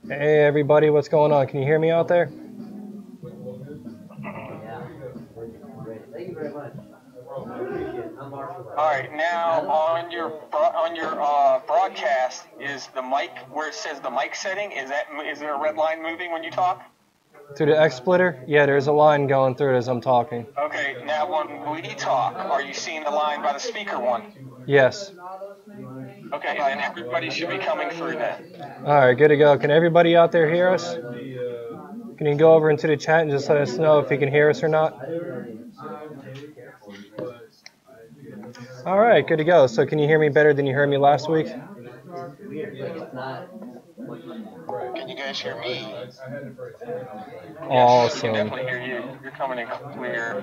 Hey everybody, what's going on? Can you hear me out there? All right, now on your broadcast is the mic where it says the mic setting. Is there a red line moving when you talk? Through the X splitter? Yeah, there's a line going through it as I'm talking. Okay, now when we talk, are you seeing the line by the speaker one? Yes. Okay, then everybody should be coming through then. All right, good to go. Can everybody out there hear us? Can you go over into the chat and just let us know if you can hear us or not? All right, good to go. So can you hear me better than you heard me last week? Can you guys hear me? Awesome. Yes, I can definitely hear you. You're coming in clear.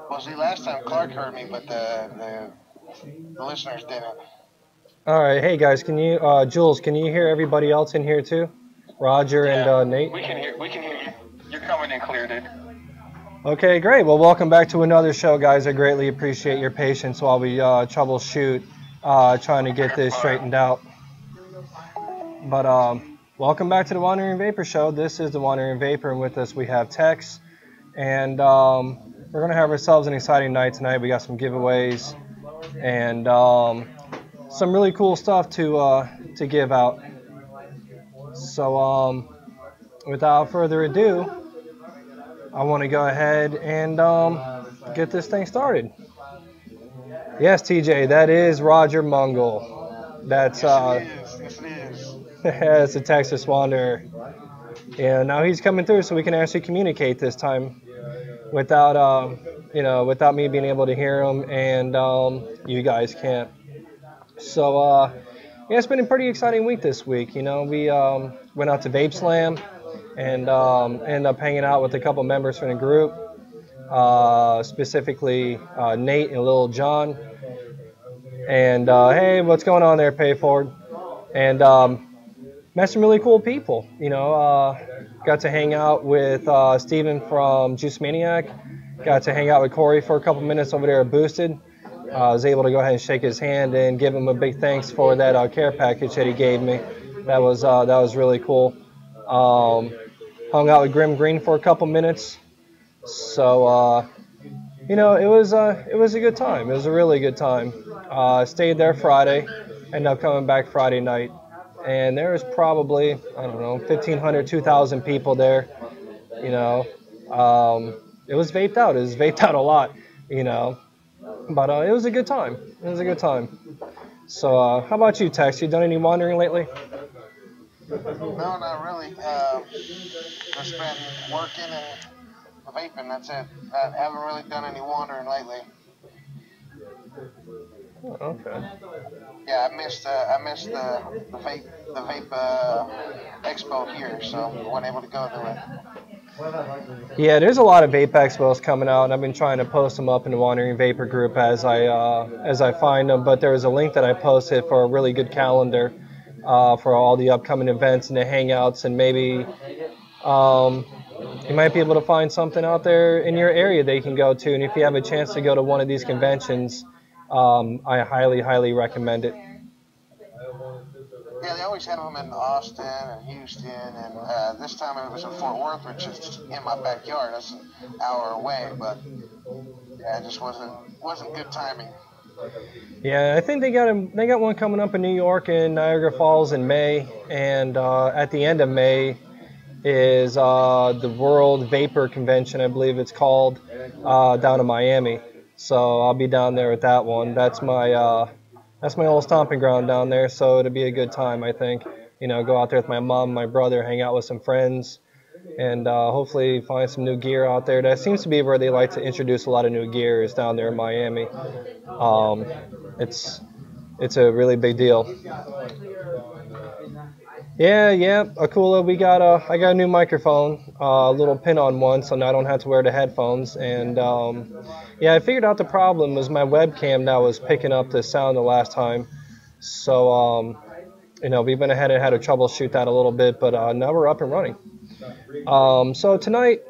Well, see, last time Clark heard me, but the listeners didn't. All right, hey guys, can you, Jules, can you hear everybody else in here too? Roger and Nate? We can hear you. You're coming in clear, dude. Okay, great. Well, welcome back to another show, guys. I greatly appreciate your patience while we troubleshoot, trying to get this straightened out. But welcome back to the Wandering Vapor Show. This is the Wandering Vapor, and with us we have Tex. And we're going to have ourselves an exciting night tonight. We got some giveaways and some really cool stuff to give out. So without further ado, I want to go ahead and get this thing started. Yes, TJ, that is Roger Mungle. That's Yes, it is. it's a Texas Wanderer. Yeah, now he's coming through, so we can actually communicate this time without without me being able to hear him, and you guys can't. So yeah, it's been a pretty exciting week this week. You know, we went out to Vape Slam and ended up hanging out with a couple members from the group, specifically Nate and Lil John. And hey, what's going on there, Payford? And met some really cool people. You know, got to hang out with Steven from Juice Maniac. Got to hang out with Corey for a couple minutes over there at Boosted. I was able to go ahead and shake his hand and give him a big thanks for that care package that he gave me. That was really cool. Hung out with Grim Green for a couple minutes. So you know, it was a good time. It was a really good time. Stayed there Friday, ended up coming back Friday night, and there was probably, I don't know, 1,500, 2,000 people there. You know, it was vaped out. It was vaped out a lot. You know, but it was a good time. It was a good time. So how about you, Tex? You done any wandering lately? No, not really. Just been working and vaping. That's it. I haven't really done any wandering lately. Oh, okay. Yeah, I missed the vape expo here, so I wasn't able to go to it. Yeah, there's a lot of vape expos coming out, and I've been trying to post them up in the Wandering Vapor group as I find them. But there was a link that I posted for a really good calendar for all the upcoming events and the hangouts, and maybe you might be able to find something out there in your area that you can go to. And if you have a chance to go to one of these conventions, I highly, highly recommend it. Yeah, they always have them in Austin and Houston, and this time it was in Fort Worth, which is just in my backyard. That's an hour away, but yeah, it just wasn't good timing. Yeah, I think they got one coming up in New York and Niagara Falls in May, and at the end of May is the World Vapor Convention, I believe it's called, down in Miami. So I'll be down there with that one. That's my old stomping ground down there, so it'll be a good time, I think. You know, go out there with my mom, my brother, hang out with some friends, and hopefully find some new gear out there. That seems to be where they like to introduce a lot of new gear, is down there in Miami. It's a really big deal. Yeah, Akula, I got a new microphone, a little pin-on one, so now I don't have to wear the headphones. And yeah, I figured out the problem was my webcam that was picking up the sound the last time. So you know, we went ahead and had to troubleshoot that a little bit, but now we're up and running. So tonight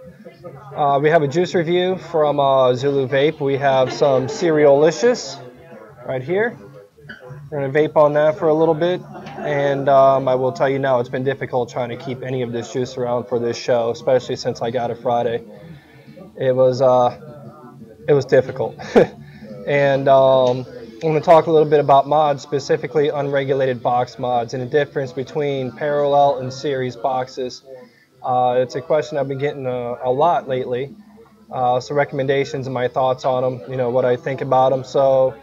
we have a juice review from Zuluvape. We have some cerealicious right here. We're gonna vape on that for a little bit. And I will tell you now, it's been difficult trying to keep any of this juice around for this show, especially since I got it Friday. It was difficult. And I'm going to talk a little bit about mods, specifically unregulated box mods, and the difference between parallel and series boxes. It's a question I've been getting a lot lately. So recommendations and my thoughts on them, what I think about them. So,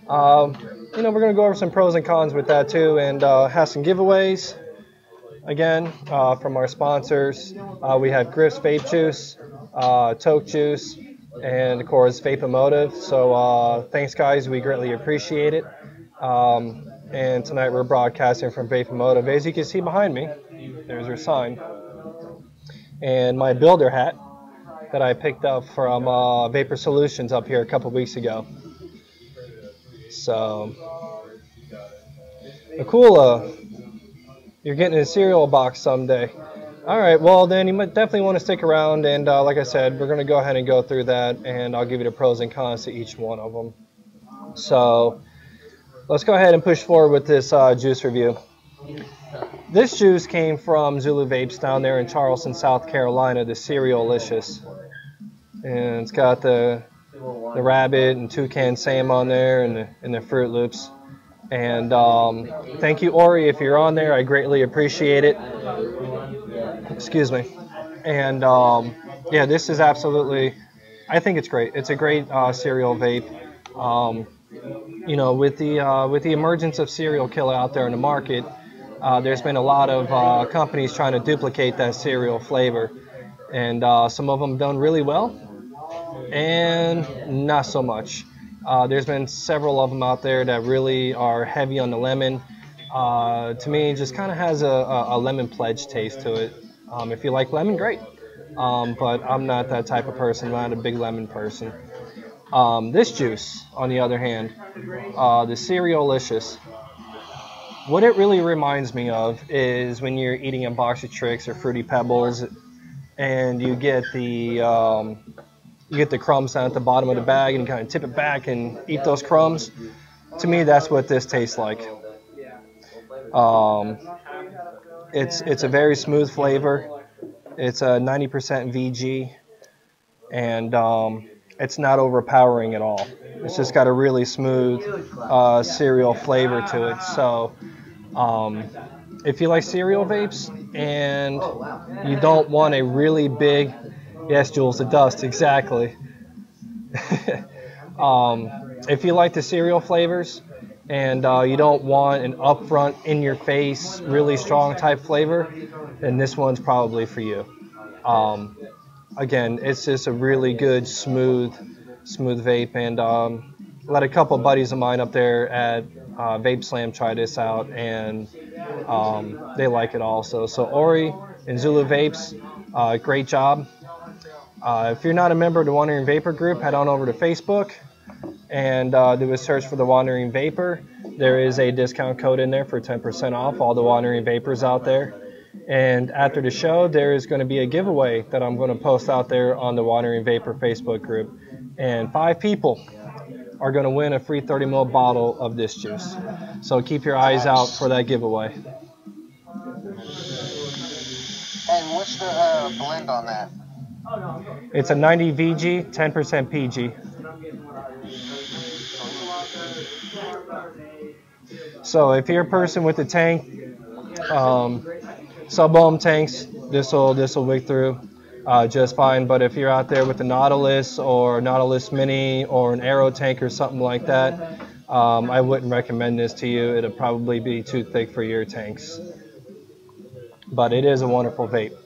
we're going to go over some pros and cons with that too, and have some giveaways. Again, from our sponsors, we have Griff's Vape Juice, Toke Juice, and of course Vapomotive. So thanks guys, we greatly appreciate it. And tonight we're broadcasting from Vapomotive. As you can see behind me, there's our sign. And my builder hat that I picked up from Vaper Solutions up here a couple weeks ago. So, cool. You're getting a cereal box someday. All right, well then you might definitely want to stick around, and like I said, we're going to go ahead and go through that, and I'll give you the pros and cons to each one of them. So let's go ahead and push forward with this juice review. This juice came from Zuluvapes down there in Charleston, South Carolina, the Cerealicious. And it's got the rabbit and toucan Sam on there, and the Fruit Loops. And thank you, Ori, if you're on there. I greatly appreciate it. Excuse me. And yeah, this is absolutely, I think it's great. It's a great cereal vape. With the emergence of cereal killer out there in the market, there's been a lot of companies trying to duplicate that cereal flavor. And some of them done really well, and not so much. There's been several of them out there that really are heavy on the lemon. To me, it just kind of has a lemon pledge taste to it. If you like lemon, great. But I'm not that type of person. I'm not a big lemon person. This juice, on the other hand, the Cerealicious, what it really reminds me of is when you're eating a box of Tricks or Fruity Pebbles, and you get the crumbs down at the bottom of the bag, and you kind of tip it back and eat those crumbs. To me, that's what this tastes like. It's a very smooth flavor. It's a 90% VG, and it's not overpowering at all. It's just got a really smooth cereal flavor to it. So if you like cereal vapes and you don't want a really big, yes, Jules, the dust, exactly. If you like the cereal flavors and you don't want an upfront, in-your-face, really strong type flavor, then this one's probably for you. Again, it's just a really good, smooth vape, and let a couple buddies of mine up there at Vape Slam try this out, and they like it also. So Ori and Zuluvapes, great job. If you're not a member of the Wandering Vapor group, head on over to Facebook and do a search for the Wandering Vapor. There is a discount code in there for 10% off all the Wandering Vapors out there. And after the show, there is going to be a giveaway that I'm going to post out there on the Wandering Vapor Facebook group. And 5 people are going to win a free 30 ml bottle of this juice. So keep your eyes out for that giveaway. And what's the blend on that? It's a 90 VG, 10% PG. So if you're a person with a tank, sub-ohm tanks, this will wick through just fine. But if you're out there with a Nautilus or Nautilus Mini or an Aero tank or something like that, I wouldn't recommend this to you. It'll probably be too thick for your tanks. But it is a wonderful vape.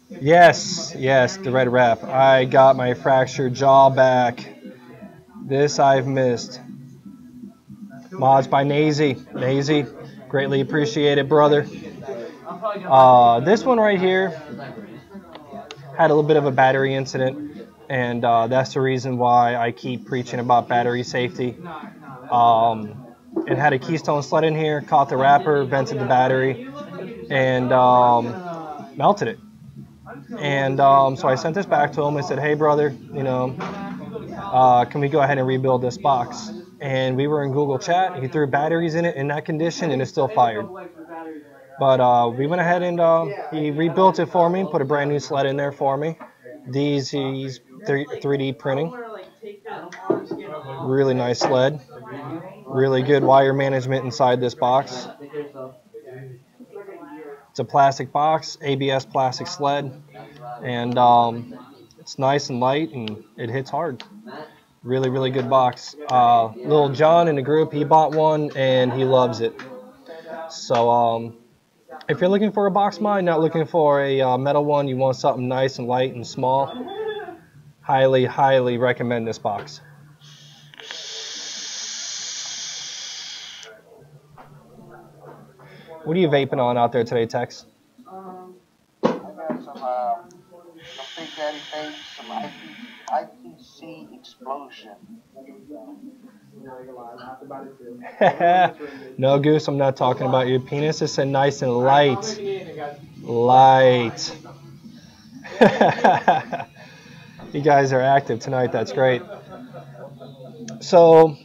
Yes, the red wrap. I got my fractured jaw back. This I've missed. Mods by Nazy. Nazy, greatly appreciate it, brother. This one right here had a little bit of a battery incident, and that's the reason why I keep preaching about battery safety. It had a Keystone sled in here, caught the wrapper, vented the battery, and melted it. And so I sent this back to him. I said, hey, brother, can we go ahead and rebuild this box? And we were in Google Chat. He threw batteries in it in that condition, and it still fired. But we went ahead and he rebuilt it for me, put a brand new sled in there for me. These he's 3D printing. Really nice sled. Really good wire management inside this box. It's a plastic box, ABS plastic sled, and it's nice and light, and it hits hard. Really, really good box. Little John in the group, he bought one, and he loves it. So if you're looking for a box mod, not looking for a metal one, you want something nice and light and small, highly, highly recommend this box. What are you vaping on out there today, Tex? I got some Big Daddy Bape, some ITC Explosion. No, Goose, I'm not talking about your penis. It's a nice and light. Light. You guys are active tonight. That's great. So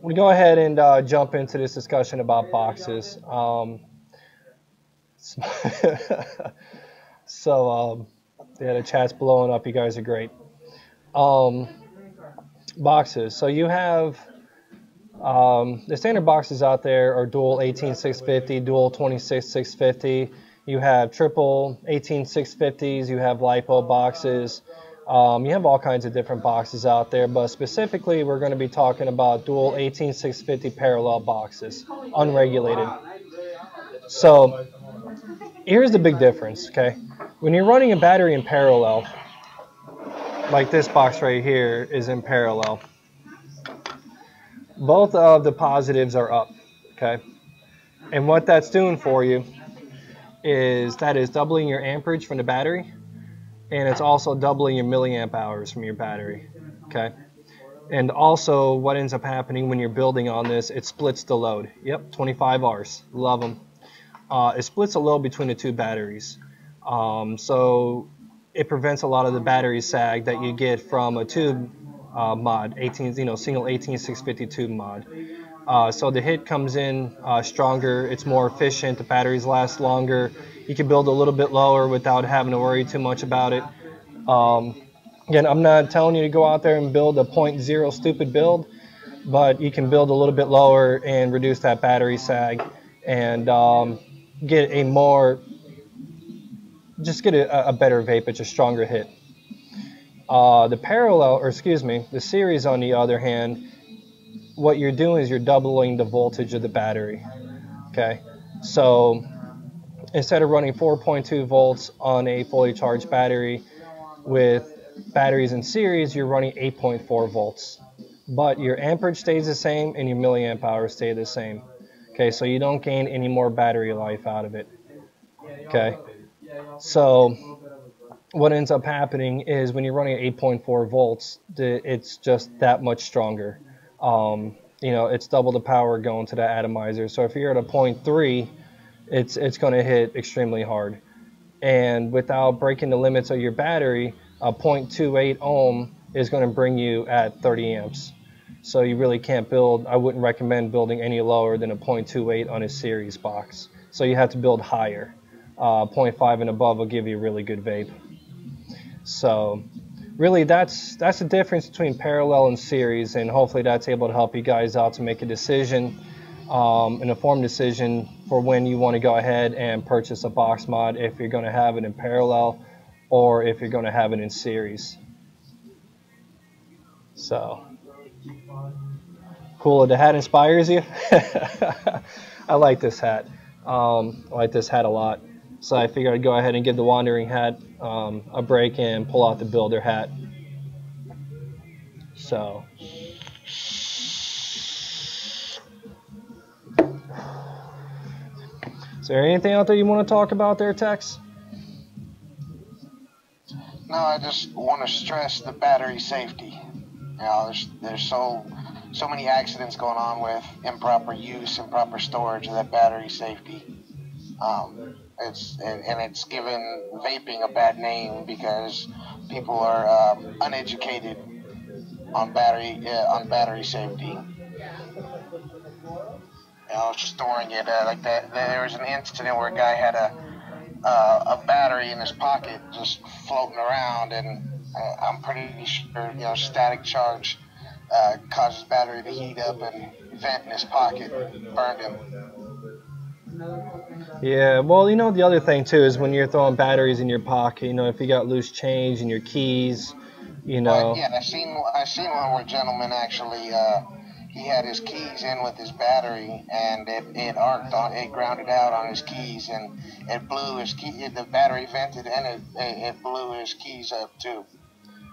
we go ahead and jump into this discussion about boxes. Yeah, the chat's blowing up. You guys are great. Boxes. So you have the standard boxes out there are dual 18650, dual 26650. You have triple 18650s. You have lipo boxes. You have all kinds of different boxes out there, but specifically we're going to be talking about dual 18650 parallel boxes, unregulated. So here's the big difference, okay? When you're running a battery in parallel, like this box right here is in parallel, both of the positives are up, okay? And what that's doing for you is that is doubling your amperage from the battery, and it's also doubling your milliamp hours from your battery, okay? And also what ends up happening when you're building on this, it splits the load. Yep, 25 Rs, love them. It splits the load between the two batteries. So it prevents a lot of the battery sag that you get from a tube mod, single 18650 tube mod. So the hit comes in stronger, it's more efficient, the batteries last longer. You can build a little bit lower without having to worry too much about it. Again, I'm not telling you to go out there and build a 0.0 stupid build, but you can build a little bit lower and reduce that battery sag and get a better vape. It's a stronger hit. The series on the other hand, what you're doing is you're doubling the voltage of the battery, okay? So instead of running 4.2 volts on a fully charged battery with batteries in series, you're running 8.4 volts. But your amperage stays the same and your milliamp hours stay the same. Okay, so you don't gain any more battery life out of it. Okay, so what ends up happening is when you're running at 8.4 volts, it's just that much stronger. It's double the power going to the atomizer. So if you're at a 0.3, it's going to hit extremely hard. And without breaking the limits of your battery, a 0.28 ohm is going to bring you at 30 amps. So you really can't build, I wouldn't recommend building any lower than a 0.28 on a series box. So you have to build higher. 0.5 and above will give you a really good vape. So really that's the difference between parallel and series, and hopefully that's able to help you guys out to make a decision, an informed decision for when you want to go ahead and purchase a box mod, if you're going to have it in parallel or if you're going to have it in series. So cool. The hat inspires you. I like this hat. I like this hat a lot. So I figured I'd go ahead and give the Wandering hat a break and pull out the Builder hat. So is there anything out there you want to talk about there, Tex? No, I just want to stress the battery safety. There's so many accidents going on with improper use, improper storage of that battery safety. It's given vaping a bad name because people are uneducated on battery safety. Storing it like that. There was an incident where a guy had a battery in his pocket just floating around, and I'm pretty sure static charge causes battery to heat up and vent in his pocket, burned him. Yeah, well, the other thing too is when you're throwing batteries in your pocket, if you got loose change and your keys, Well, yeah, I seen one where a gentleman actually he had his keys in with his battery, and it arced on, it grounded out on his keys, and it blew his key. The battery vented, and it blew his keys up too.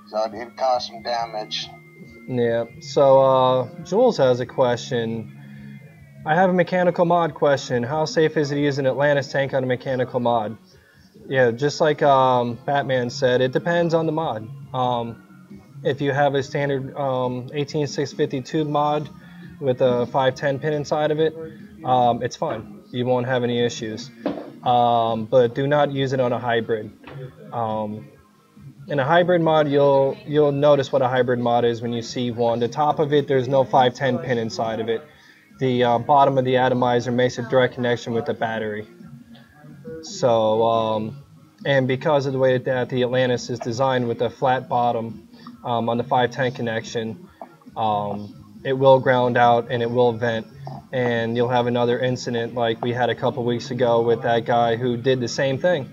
So it caused some damage. Yeah. So Jules has a question. I have a mechanical mod question. How safe is it to use an Atlantis tank on a mechanical mod? Yeah, just like Batman said, it depends on the mod. If you have a standard 18652 mod with a 510 pin inside of it, it's fine. You won't have any issues. But do not use it on a hybrid. In a hybrid mod, you'll notice what a hybrid mod is when you see one. The top of it, there's no 510 pin inside of it. The bottom of the atomizer makes a direct connection with the battery. So, and because of the way that the Atlantis is designed with a flat bottom on the 510 connection, it will ground out and it will vent. And you'll have another incident like we had a couple weeks ago with that guy who did the same thing.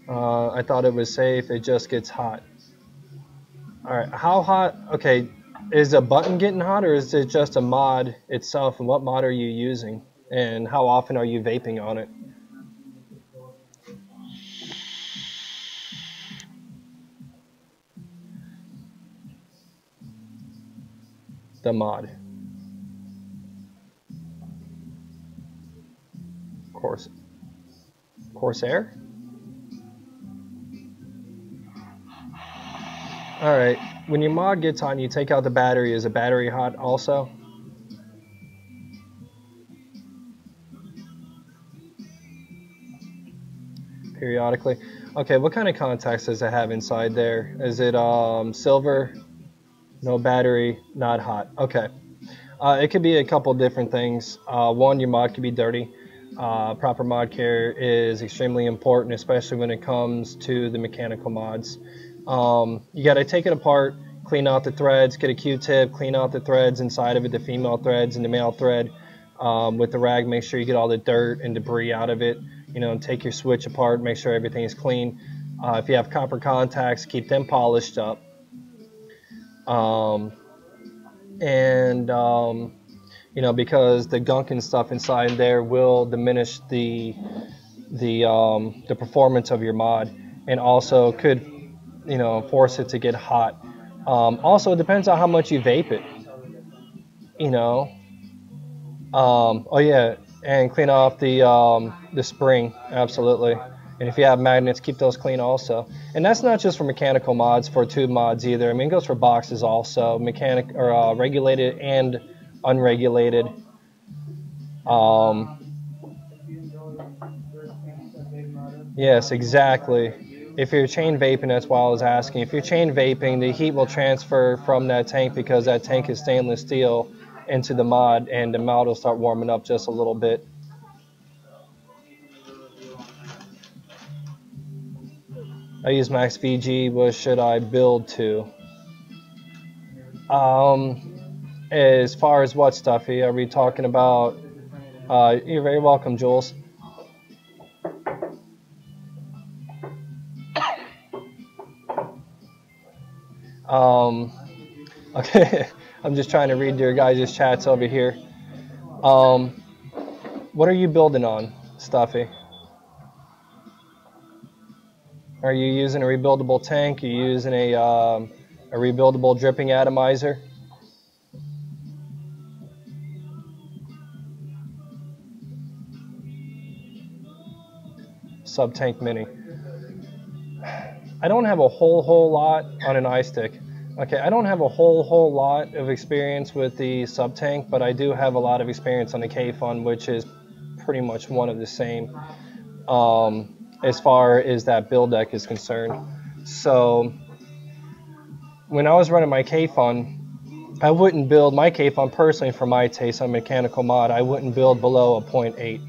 I thought it was safe. It just gets hot. All right, how hot? Okay, is a button getting hot, or is it just a mod itself? And what mod are you using? And how often are you vaping on it? The mod. Corsair? All right. When your mod gets hot and you take out the battery, is the battery hot also? Periodically. Okay, what kind of contacts does it have inside there? Is it silver? No battery, not hot. Okay. It could be a couple different things. One, your mod could be dirty. Proper mod care is extremely important, especially when it comes to the mechanical mods. You got to take it apart, clean out the threads, get a Q-tip, clean out the threads inside of it, the female threads and the male thread. With the rag, make sure you get all the dirt and debris out of it. Take your switch apart, make sure everything is clean. If you have copper contacts, keep them polished up. Because the gunk and stuff inside there will diminish the performance of your mod, and also could force it to get hot. Also, it depends on how much you vape it. Oh yeah, and clean off the spring, absolutely. And if you have magnets, keep those clean also. And that's not just for mechanical mods, for tube mods either. I mean, it goes for boxes also, regulated and unregulated. Yes, exactly. If you're chain vaping, that's why I was asking. If you're chain vaping, the heat will transfer from that tank because that tank is stainless steel into the mod, and the mod will start warming up just a little bit. I use max VG. What should I build to? As far as what, Stuffy? Are we talking about? You're very welcome, Jules. Okay, I'm just trying to read your guys' chats over here. What are you building on, Stuffy? Are you using a rebuildable tank? Are you using a rebuildable dripping atomizer? Sub-tank mini. I don't have a whole lot on an iStick. Okay, I don't have a whole lot of experience with the sub-tank, but I do have a lot of experience on the K-Fun, which is pretty much one of the same as far as that build deck is concerned. So when I was running my K-Fun, I wouldn't build my K-Fun personally for my taste on mechanical mod. I wouldn't build below a 0.8.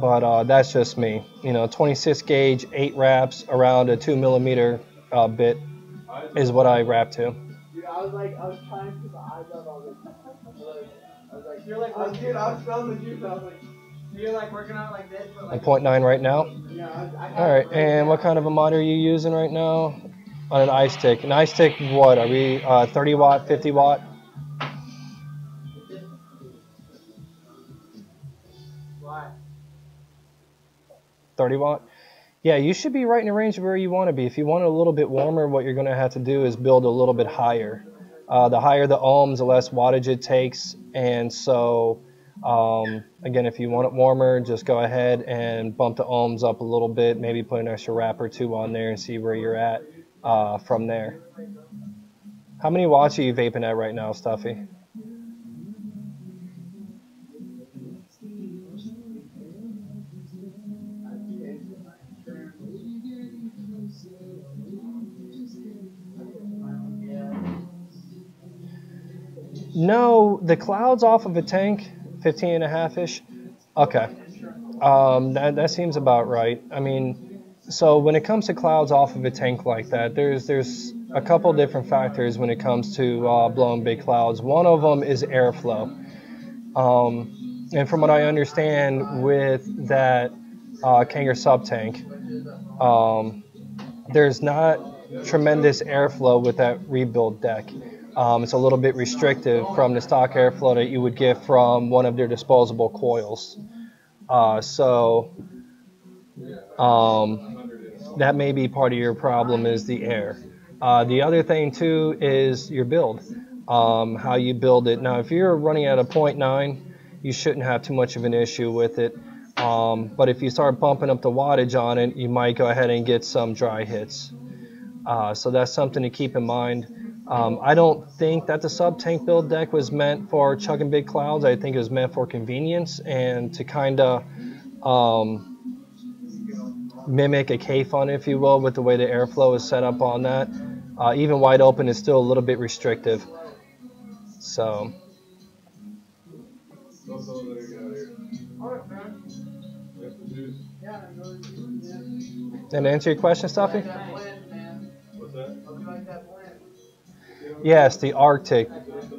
But that's just me. 26 gauge, 8 wraps around a 2 millimeter bit is what I wrap to. Dude, I was trying to keep my eyes up. You're like, dude, I was smelling the juice. I was like, you're like working out like this. A 0.9 right now? Yeah, all right, and what kind of a mod are you using right now? On an ice stick. An ice stick, what? Are we 30 watt, 50 watt? Why? 30 watt? Yeah, you should be right in the range of where you want to be. If you want it a little bit warmer, what you're going to have to do is build a little bit higher. The higher the ohms, the less wattage it takes. And so, again, if you want it warmer, just go ahead and bump the ohms up a little bit. Maybe put an extra wrap or two on there and see where you're at from there. How many watts are you vaping at right now, Stuffy? No, the clouds off of a tank, 15 and a half-ish. Okay. That seems about right. I mean, so when it comes to clouds off of a tank like that, there's a couple different factors when it comes to blowing big clouds. One of them is airflow. And from what I understand with that Kanger sub tank, there's not tremendous airflow with that rebuild deck. It's a little bit restrictive from the stock airflow that you would get from one of their disposable coils. So that may be part of your problem is the air. The other thing too is your build, how you build it. Now, if you're running at a 0.9, you shouldn't have too much of an issue with it. But if you start bumping up the wattage on it, you might go ahead and get some dry hits. So that's something to keep in mind. I don't think that the sub-tank build deck was meant for chugging big clouds. I think it was meant for convenience and to kind of mimic a K-Fun, if you will, with the way the airflow is set up on that. Even wide open is still a little bit restrictive. So. And to answer your question, Stuffy? Yes, the Arctic.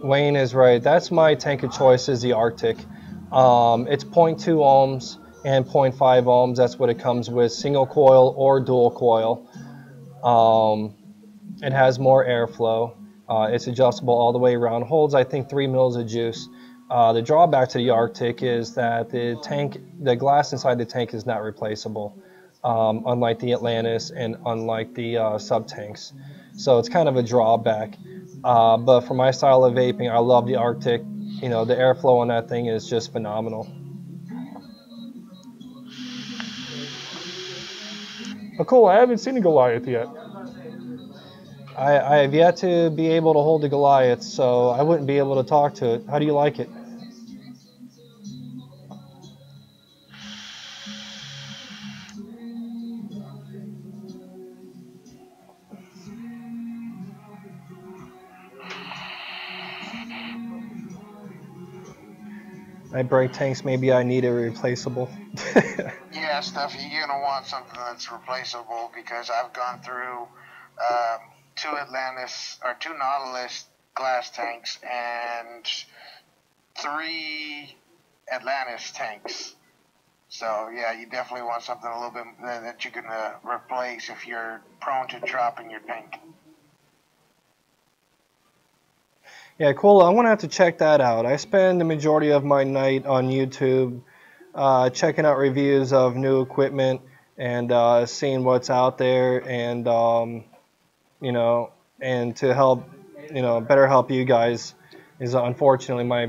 Wayne is right. That's my tank of choice is the Arctic. It's 0.2 ohms and 0.5 ohms. That's what it comes with, single coil or dual coil. It has more airflow. It's adjustable all the way around. Holds, I think, 3 mils of juice. The drawback to the Arctic is that the glass inside the tank is not replaceable, unlike the Atlantis and unlike the sub-tanks. So it's kind of a drawback. But for my style of vaping, I love the Arctic. The airflow on that thing is just phenomenal. Oh, cool. I haven't seen a Goliath yet. I have yet to be able to hold a Goliath, so I wouldn't be able to talk to it. How do you like it? I break tanks, maybe I need a replaceable. Yeah, Stuffy, you're going to want something that's replaceable because I've gone through two Nautilus glass tanks and 3 Atlantis tanks. So, yeah, you definitely want something a little bit that you can replace if you're prone to dropping your tank. Yeah, cool. I'm going to have to check that out. I spend the majority of my night on YouTube checking out reviews of new equipment and seeing what's out there and, and to help, better help you guys is unfortunately my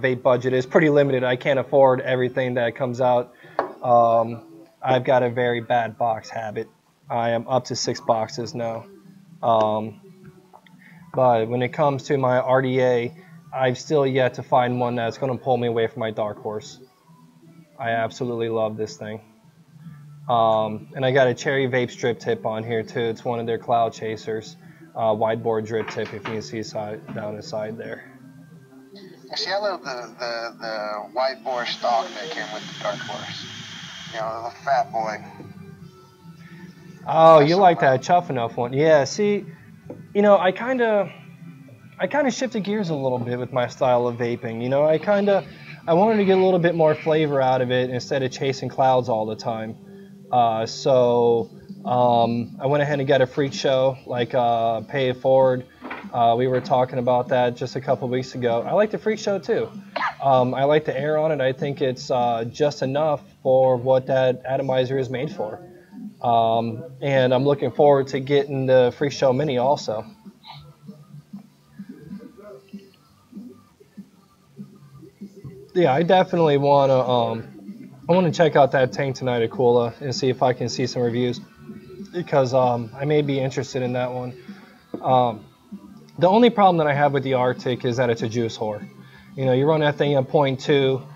vape budget is pretty limited. I can't afford everything that comes out. I've got a very bad box habit. I am up to 6 boxes now. But when it comes to my RDA, I've still yet to find one that's going to pull me away from my dark horse. I absolutely love this thing. And I got a cherry vape strip tip on here too. It's one of their cloud chasers, wide bore drip tip. If you can see down the side there. See, I love the white bore stock that came with the dark bores. You know, the fat boy. Oh, you like that Chuff Enough one? Yeah. See, you know, I kind of shifted gears a little bit with my style of vaping. You know, I wanted to get a little bit more flavor out of it instead of chasing clouds all the time. So I went ahead and got a freak show like Pay It Forward. We were talking about that just a couple weeks ago. I like the freak show too. I like the air on it. I think it's just enough for what that atomizer is made for. And I'm looking forward to getting the freak show mini also. Yeah, I definitely want to. I want to check out that tank tonight at Kula and see if I can see some reviews because I may be interested in that one. The only problem that I have with the Arctic is that it's a juice whore. You know, you run that thing at 0.2,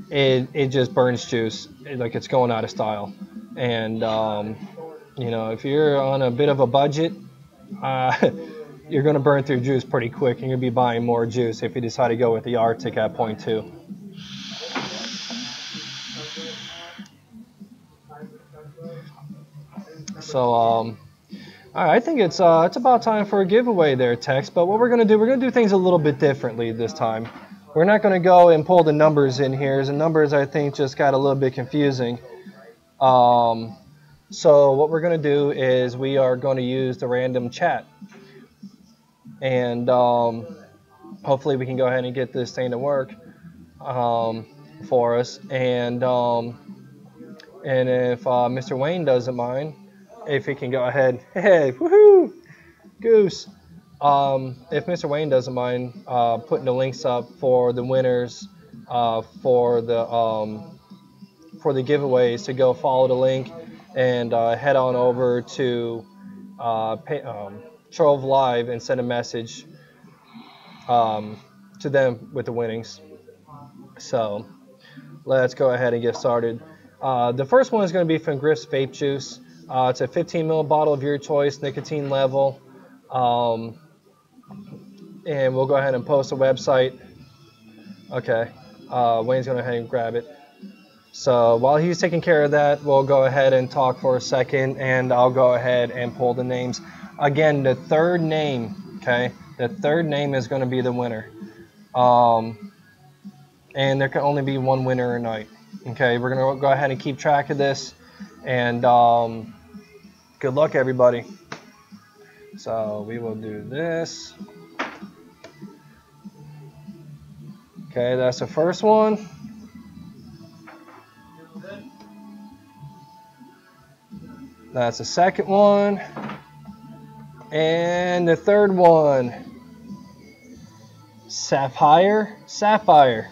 it just burns juice like it's going out of style. And you know, if you're on a bit of a budget, you're going to burn through juice pretty quick, and you'll be buying more juice if you decide to go with the Arctic at 0.2. So I think it's about time for a giveaway there, Tex. But what we're going to do things a little bit differently this time. We're not going to go and pull the numbers in here. The numbers, I think, just got a little bit confusing. So what we're going to do is we are going to use the random chat. And hopefully we can go ahead and get this thing to work for us. And if Mr. Wayne doesn't mind, if he can go ahead, hey, woohoo, Goose. If Mr. Wayne doesn't mind putting the links up for the winners for the giveaways to go follow the link and head on over to Trove Live and send a message to them with the winnings. So let's go ahead and get started. The first one is going to be from Griff's Vape Juice. It's a 15 ml bottle of your choice, nicotine level. And we'll go ahead and post a website. Okay, Wayne's going to go ahead and grab it. So while he's taking care of that, we'll go ahead and talk for a second, and I'll go ahead and pull the names. Again, the third name, okay, the third name is going to be the winner. And there can only be one winner a night. Okay, we're going to go ahead and keep track of this, and good luck, everybody. So we will do this. Okay, that's the first one. That's the second one. And the third one. Sapphire. Sapphire,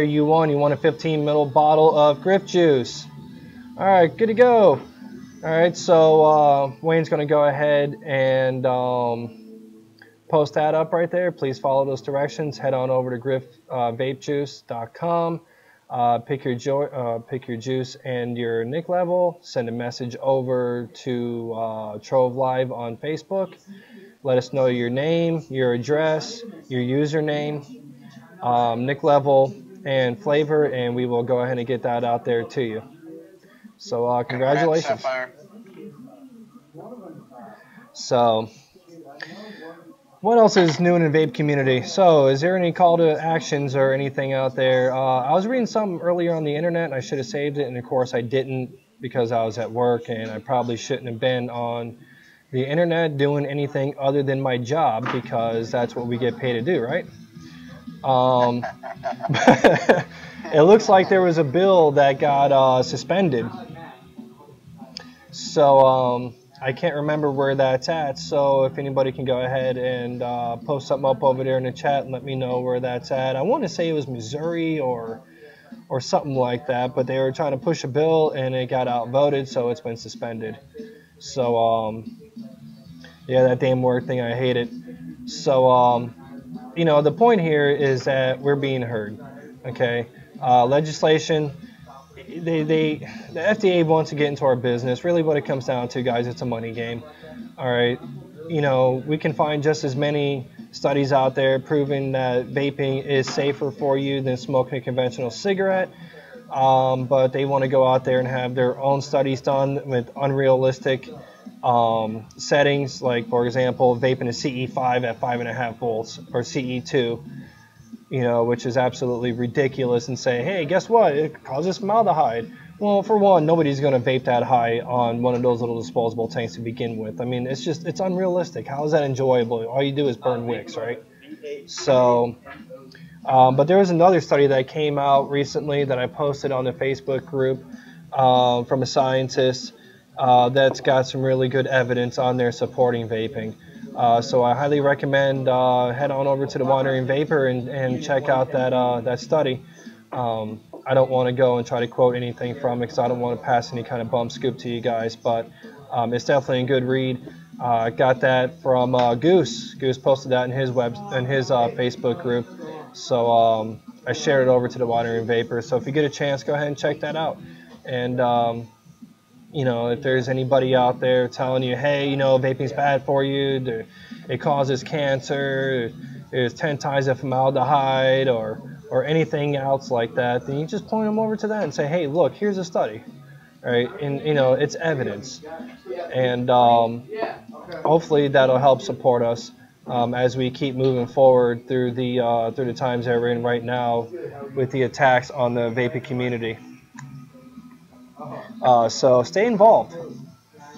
you won. You won a 15 ml bottle of Griff Juice. All right, good to go. All right, so Wayne's going to go ahead and post that up right there. Please follow those directions. Head on over to griffvapejuice.com. Pick your juice and your nick level. Send a message over to Trove Live on Facebook. Let us know your name, your address, your username, nick level, and flavor, and we will go ahead and get that out there to you. So congratulations. So what else is new in the vape community? So is there any call to actions or anything out there? I was reading something earlier on the internet, and I should have saved it, and of course I didn't because I was at work, and I probably shouldn't have been on the internet doing anything other than my job because that's what we get paid to do, right? It looks like there was a bill that got suspended. So I can't remember where that's at. So if anybody can go ahead and post something up over there in the chat and let me know where that's at. I want to say it was Missouri or something like that, but they were trying to push a bill and it got outvoted, so it's been suspended. So yeah, that damn work thing, I hate it. So you know, the point here is that we're being heard. Okay, legislation. the FDA wants to get into our business. Really, what it comes down to, guys, it's a money game. All right, we can find just as many studies out there proving that vaping is safer for you than smoking a conventional cigarette. But they want to go out there and have their own studies done with unrealistic settings, like, for example, vaping a CE5 at 5.5 volts or CE2, which is absolutely ridiculous, and say, hey, guess what? It causes formaldehyde. Well, for one, nobody's going to vape that high on one of those little disposable tanks to begin with. I mean, it's unrealistic. How is that enjoyable? All you do is burn wicks, right? So, but there was another study that came out recently that I posted on the Facebook group from a scientist that's got some really good evidence on there supporting vaping. So I highly recommend head on over to the Wandering Vaper and check out that study. I don't want to go and try to quote anything from it because I don't want to pass any kind of bum scoop to you guys, but it's definitely a good read. I got that from Goose. Goose posted that in his Facebook group. So I shared it over to the Wandering Vaper. So if you get a chance, go ahead and check that out. And if there's anybody out there telling you, hey, vaping's bad for you, it causes cancer, there's 10 times the formaldehyde, or anything else like that, then you just point them over to that and say, hey, look, here's a study, right? And it's evidence, and hopefully that'll help support us as we keep moving forward through the times that we're in right now with the attacks on the vaping community. So stay involved.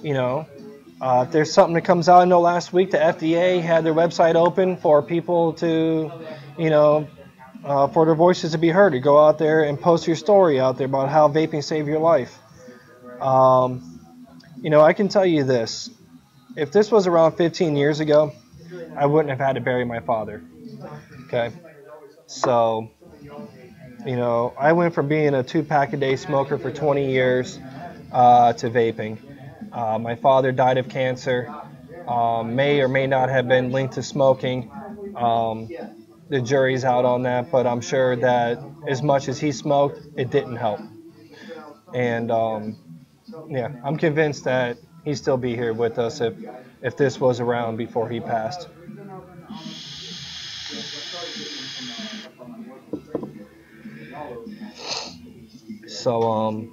If there's something that comes out, I know last week the FDA had their website open for people to, for their voices to be heard. To go out there and post your story out there about how vaping saved your life. I can tell you this. If this was around 15 years ago, I wouldn't have had to bury my father. Okay? So, I went from being a 2-pack-a-day smoker for 20 years to vaping. My father died of cancer, may or may not have been linked to smoking. The jury's out on that, but I'm sure that as much as he smoked, it didn't help. And I'm convinced that he'd still be here with us if this was around before he passed. So,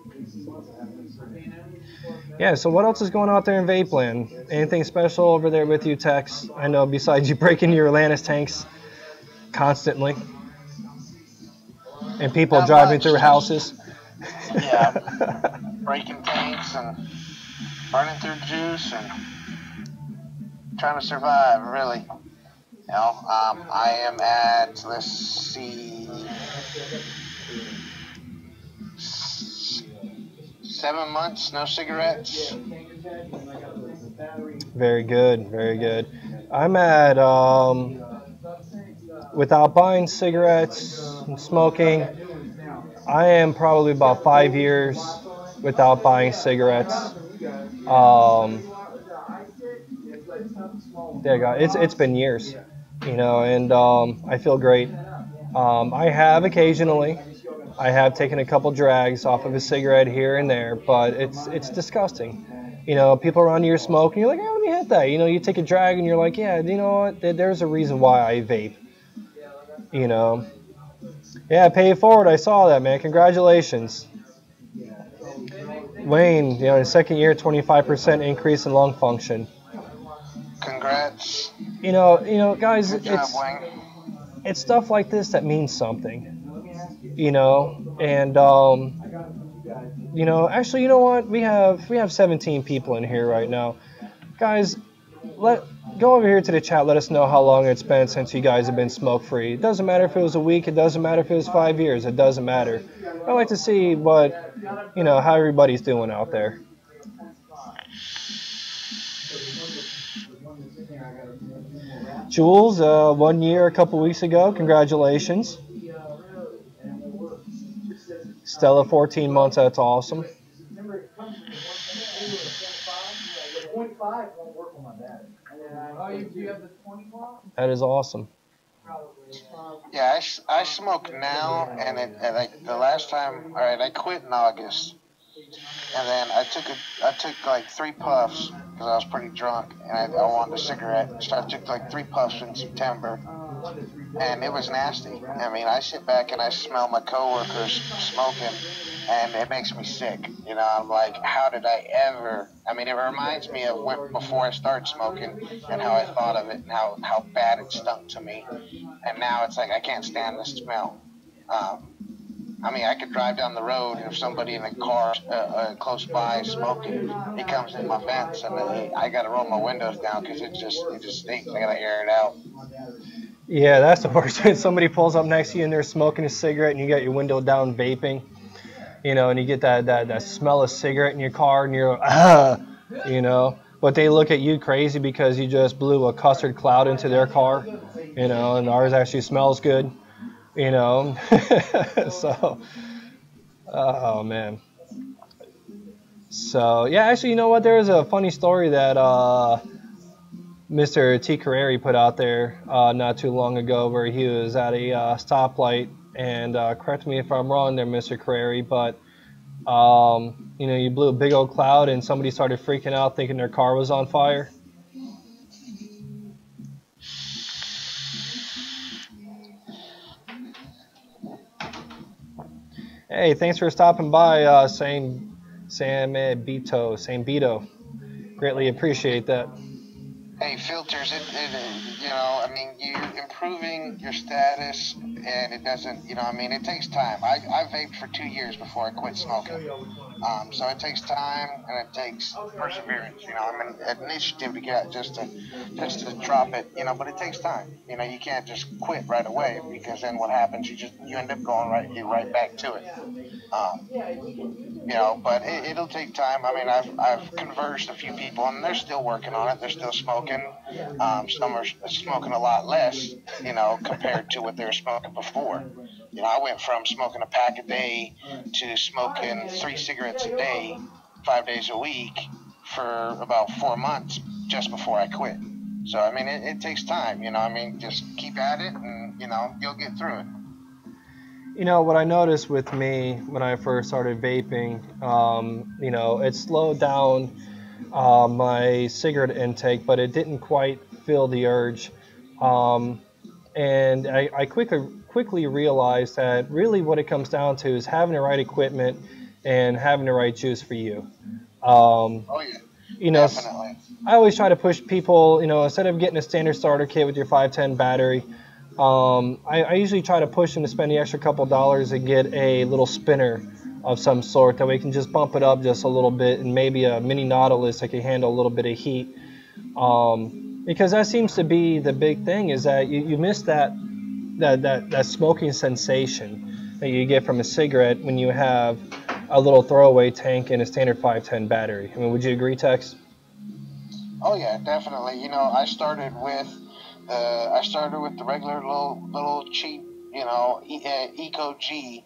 so what else is going on out there in Vape Land? Anything special over there with you, Tex? I know besides you breaking your Atlantis tanks constantly and people Not driving much, through houses. Yeah, breaking tanks and burning through juice and trying to survive, really. I am at, let's see, 7 months, no cigarettes. Very good, very good. I'm at, without buying cigarettes and smoking, I am probably about 5 years without buying cigarettes. It's been years, and I feel great. I have occasionally, I have taken a couple drags off of a cigarette here and there, but it's disgusting. People around you are smoking, you're like, hey, let me hit that. You take a drag and you're like, yeah, you know what? There's a reason why I vape. Yeah, pay it forward. I saw that, man. Congratulations. Wayne, in second year, 25% increase in lung function. Congrats. Guys, Good job, Wayne. It's stuff like this that means something. And actually, you know what? We have 17 people in here right now. Guys, go over here to the chat. Let us know how long it's been since you guys have been smoke-free. It doesn't matter if it was a week. It doesn't matter if it was 5 years. It doesn't matter. I like to see how everybody's doing out there. Jules, 1 year a couple weeks ago. Congratulations. Stella, 14 months. That's awesome. That is awesome. Yeah, I smoke now, and like the last time, all right, I quit in August, and then I took like 3 puffs because I was pretty drunk, and I wanted a cigarette, so I took like 3 puffs in September, and it was nasty. I mean, I sit back and I smell my coworkers smoking, and it makes me sick. You know, I'm like, how did I ever? I mean, it reminds me of when before I started smoking and how I thought of it and how bad it stunk to me, and now it's like I can't stand the smell. Um, I mean, I could drive down the road, and if somebody in a car close by is smoking, it comes in my vents, and I got to roll my windows down because it just stinks. I got to air it out. Yeah, that's the worst. When somebody pulls up next to you and they're smoking a cigarette and you got your window down vaping, and you get that smell of cigarette in your car and you're but they look at you crazy because you just blew a custard cloud into their car, and ours actually smells good, you know. So, oh man. So yeah, actually, you know what? There was a funny story that Mr. T. Carreri put out there not too long ago, where he was at a stoplight, and correct me if I'm wrong there, Mr. Carreri, but you blew a big old cloud and somebody started freaking out thinking their car was on fire. Hey, thanks for stopping by, Sam Beto. Greatly appreciate that. Hey, filters, I mean, you're improving your status, and it doesn't, I mean, it takes time. I vaped for 2 years before I quit smoking. So it takes time and it takes perseverance. I mean, initiative to get just to drop it. But it takes time. You can't just quit right away because then what happens? You end up going right back to it. But it'll take time. I mean, I've conversed a few people, and they're still working on it. They're still smoking. Some are smoking a lot less, compared to what they were smoking before. I went from smoking a pack a day to smoking 3 cigarettes a day, 5 days a week, for about 4 months just before I quit. So I mean, it takes time. I mean, just keep at it, and you'll get through it. What I noticed with me when I first started vaping, it slowed down my cigarette intake, but it didn't quite feel the urge. Um, and I quickly realized that really what it comes down to is having the right equipment and having the right juice for you. Um, Oh yeah, you know, definitely. I always try to push people, instead of getting a standard starter kit with your 510 battery, I usually try to push them to spend the extra couple dollars and get a little spinner of some sort that we can just bump it up just a little bit, and maybe a mini Nautilus that can handle a little bit of heat. Because that seems to be the big thing, is that you miss that smoking sensation that you get from a cigarette when you have a little throwaway tank and a standard 510 battery. I mean, would you agree, Tex? Oh yeah, definitely. I started with the regular little cheap, Eco G,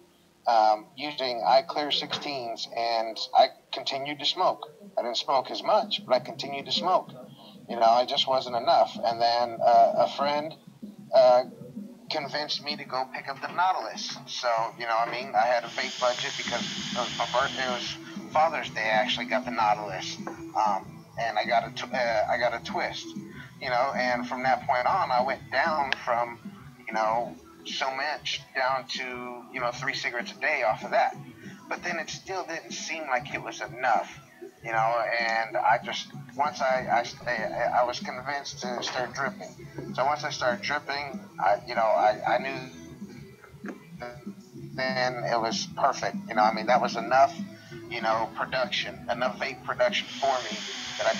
using iClear 16s, and I continued to smoke. I didn't smoke as much, but I continued to smoke. I just wasn't enough. And then a friend uh, convinced me to go pick up the Nautilus. So, I mean, I had a vape budget because it was my birthday. It was Father's Day. I actually got the Nautilus, and I got a twist. And from that point on, I went down from, so much down to 3 cigarettes a day off of that. But then it still didn't seem like it was enough. And I just once I was convinced to start dripping. So once I started dripping, I knew then it was perfect. I mean, that was enough, enough vape production for me that I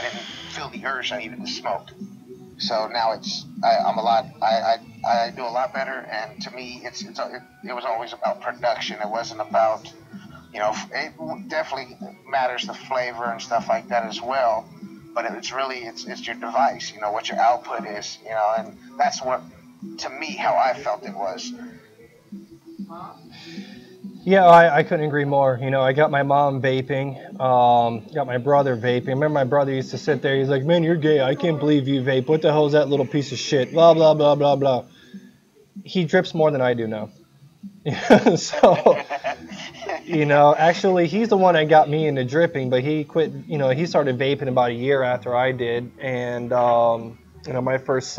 didn't feel the urge I needed to smoke. So now I'm a lot, I do a lot better. And to me, it was always about production. It wasn't about, it definitely matters the flavor and stuff like that as well. But it's your device, what your output is, and that's what, to me, how I felt it was. Yeah, I couldn't agree more. You know, I got my mom vaping, got my brother vaping. I remember my brother used to sit there. He's like, "Man, you're gay. I can't believe you vape. What the hell is that little piece of shit?" Blah blah blah blah blah. He drips more than I do now. So, you know, actually, he's the one that got me into dripping, but he quit. You know, he started vaping about a year after I did, and you know, my first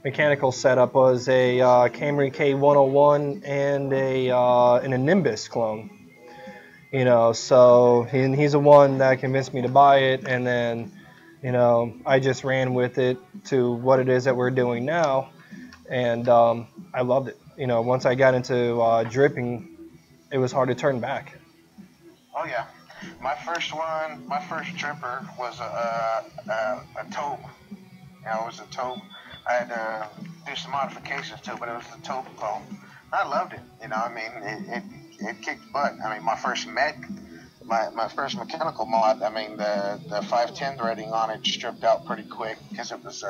mechanical setup was a Camry K101 and a Nimbus clone. You know, so he's the one that convinced me to buy it, and then, you know, I just ran with it to what it is that we're doing now, and I loved it. You know, once I got into dripping, it was hard to turn back. Oh yeah, my first tripper was a Tobe. You know, it was a Tobe. I had to do some modifications to it, but it was the Tobe clone. I loved it. You know, I mean, it kicked butt. I mean, my first mechanical mod, I mean, the 510 threading on it stripped out pretty quick because it was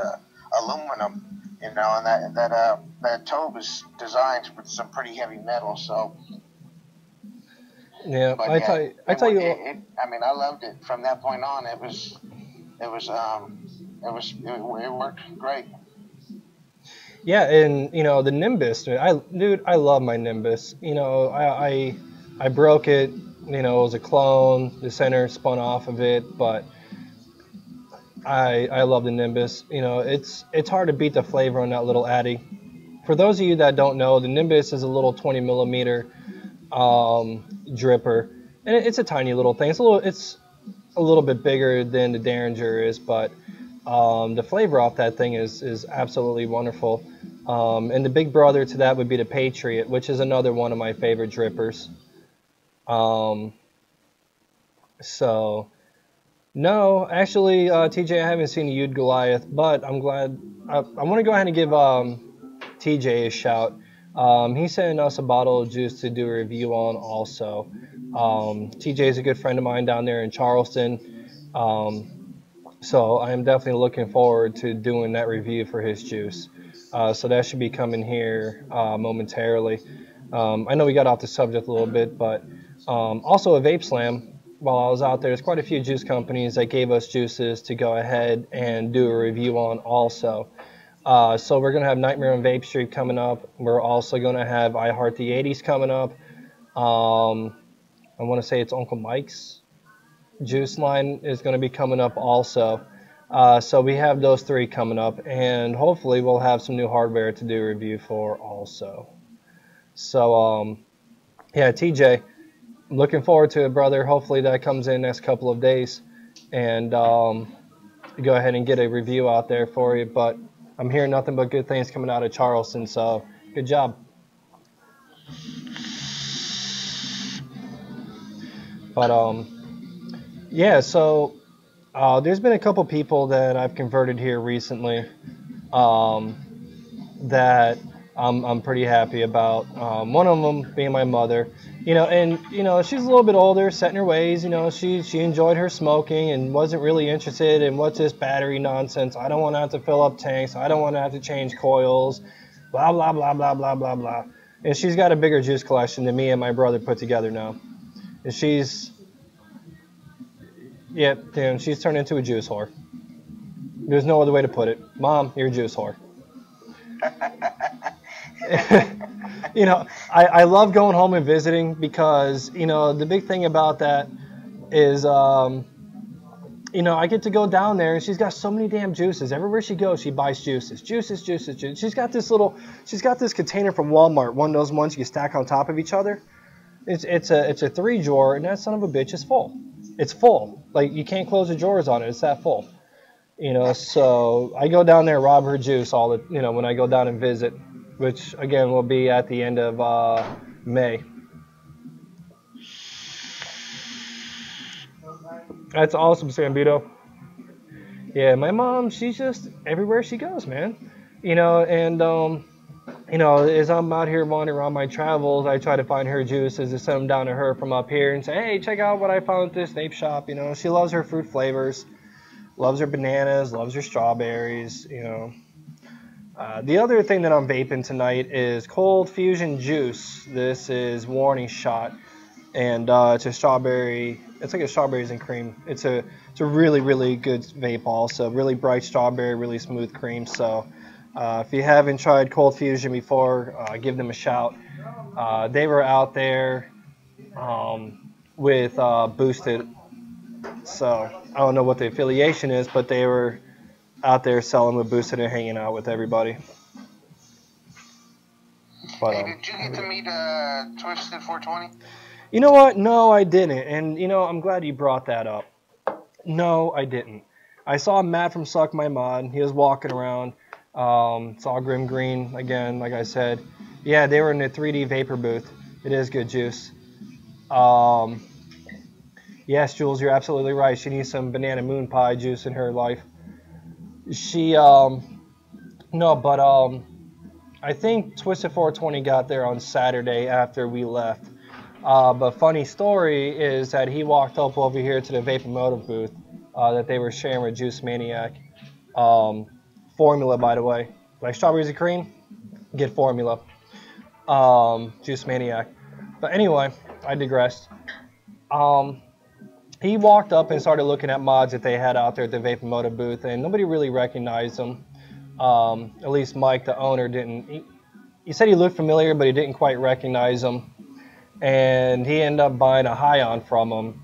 aluminum. You know, and that Tobe is designed with some pretty heavy metal, so. Yeah, But yeah, I tell you, I mean, I loved it from that point on. It worked great. yeah, and you know the Nimbus, dude, I love my Nimbus. You know, I broke it. You know, it was a clone. The center spun off of it, but I love the Nimbus. You know, it's hard to beat the flavor on that little Addy. For those of you that don't know, the Nimbus is a little 20 millimeter dripper, and it's a tiny little thing. It's a little bit bigger than the Derringer is, but the flavor off that thing is absolutely wonderful. And the big brother to that would be the Patriot, which is another one of my favorite drippers. Um, so no, actually, TJ, I haven't seen the Yud Goliath, but I'm glad. I want to go ahead and give TJ a shout. He's sending us a bottle of juice to do a review on also. TJ is a good friend of mine down there in Charleston. So I am definitely looking forward to doing that review for his juice. So that should be coming here momentarily. I know we got off the subject a little bit, but also a Vape Slam. While I was out there, there's quite a few juice companies that gave us juices to go ahead and do a review on also. So we're going to have Nightmare on Vape Street coming up. We're also going to have I Heart the 80s coming up. I want to say it's Uncle Mike's juice line is going to be coming up also. So we have those three coming up, and hopefully we'll have some new hardware to do a review for also. So yeah, TJ, I'm looking forward to it, brother. Hopefully that comes in next couple of days, and go ahead and get a review out there for you. But I'm hearing nothing but good things coming out of Charleston, so good job. But yeah, so there's been a couple people that I've converted here recently that I'm pretty happy about. One of them being my mother. You know, and you know she's a little bit older, set in her ways. You know, she enjoyed her smoking and wasn't really interested in what's this battery nonsense. I don't want to have to fill up tanks. I don't want to have to change coils. Blah blah blah blah blah blah blah. And she's got a bigger juice collection than me and my brother put together now. And she's turned into a juice whore. There's no other way to put it. Mom, you're a juice whore. You know, I love going home and visiting because, you know, the big thing about that is, you know, I get to go down there and she's got so many damn juices. Everywhere she goes, she buys juices. Juices. She's got this container from Walmart, one of those ones you stack on top of each other. It's a 3-drawer, and that son of a bitch is full. It's full. Like, you can't close the drawers on it. It's that full. You know, so I go down there and rob her juice when I go down and visit, which again will be at the end of May. That's awesome, Sambito. Yeah, my mom, she's just everywhere she goes, man. You know, and you know, as I'm out here wandering around my travels, I try to find her juices to send them down to her from up here and say, hey, check out what I found at this vape shop. You know, she loves her fruit flavors, loves her bananas, loves her strawberries, you know. The other thing that I'm vaping tonight is Cold Fusion Juice. This is Warning Shot, and it's a strawberry. It's like a strawberries and cream. It's a really really good vape. Also, really bright strawberry, really smooth cream. So, if you haven't tried Cold Fusion before, give them a shout. They were out there with Boosted. So I don't know what the affiliation is, but they were out there selling with Boosted and hanging out with everybody. But, Hey, did you get to meet Twisted 420? you know what? No, I didn't. And, I'm glad you brought that up. No, I didn't. I saw Matt from Suck My Mod. He was walking around. Saw Grim Green again, like I said. Yeah, they were in the 3D Vaper booth. It is good juice. Yes, Jules, you're absolutely right. She needs some banana moon pie juice in her life. She, no, but, I think Twisted 420 got there on Saturday after we left. But funny story is that he walked up over here to the Vapomotive booth that they were sharing with Juice Maniac. Formula, by the way. Like strawberries and cream, get formula. Juice Maniac. But anyway, I digressed. He walked up and started looking at mods that they had out there at the Vapomotive booth, and nobody really recognized them. At least Mike, the owner, didn't. He said he looked familiar, but he didn't quite recognize them. And he ended up buying a Hion from him.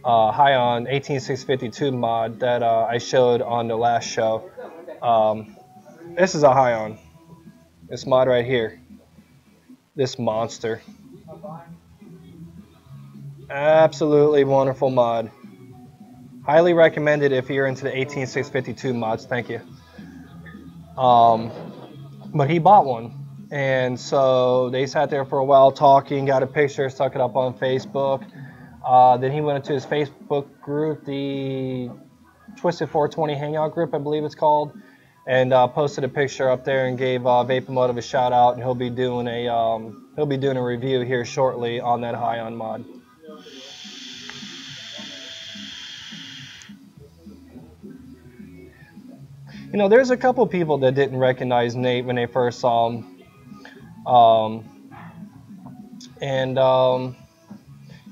Hion 18652 mod that I showed on the last show. This is a Hion. This mod right here. This monster. Absolutely wonderful mod. Highly recommended if you're into the 18652 mods. Thank you. But he bought one. And so they sat there for a while talking, got a picture, stuck it up on Facebook. Then he went into his Facebook group, the Twisted 420 Hangout group, I believe it's called, and posted a picture up there and gave Vapomotive a shout out. And he'll be doing a review here shortly on that Hion mod. There's a couple people that didn't recognize Nate when they first saw him.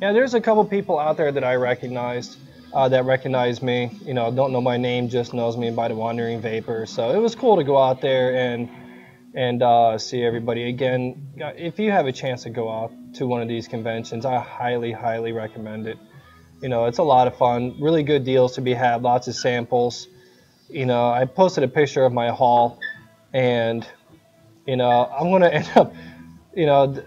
Yeah, there's a couple people out there that I recognized, that recognize me. Don't know my name, just knows me by the Wandering Vapor. So it was cool to go out there and see everybody again. If you have a chance to go out to one of these conventions, I highly, highly recommend it. It's a lot of fun, really good deals to be had, lots of samples. I posted a picture of my haul, and I'm gonna end up.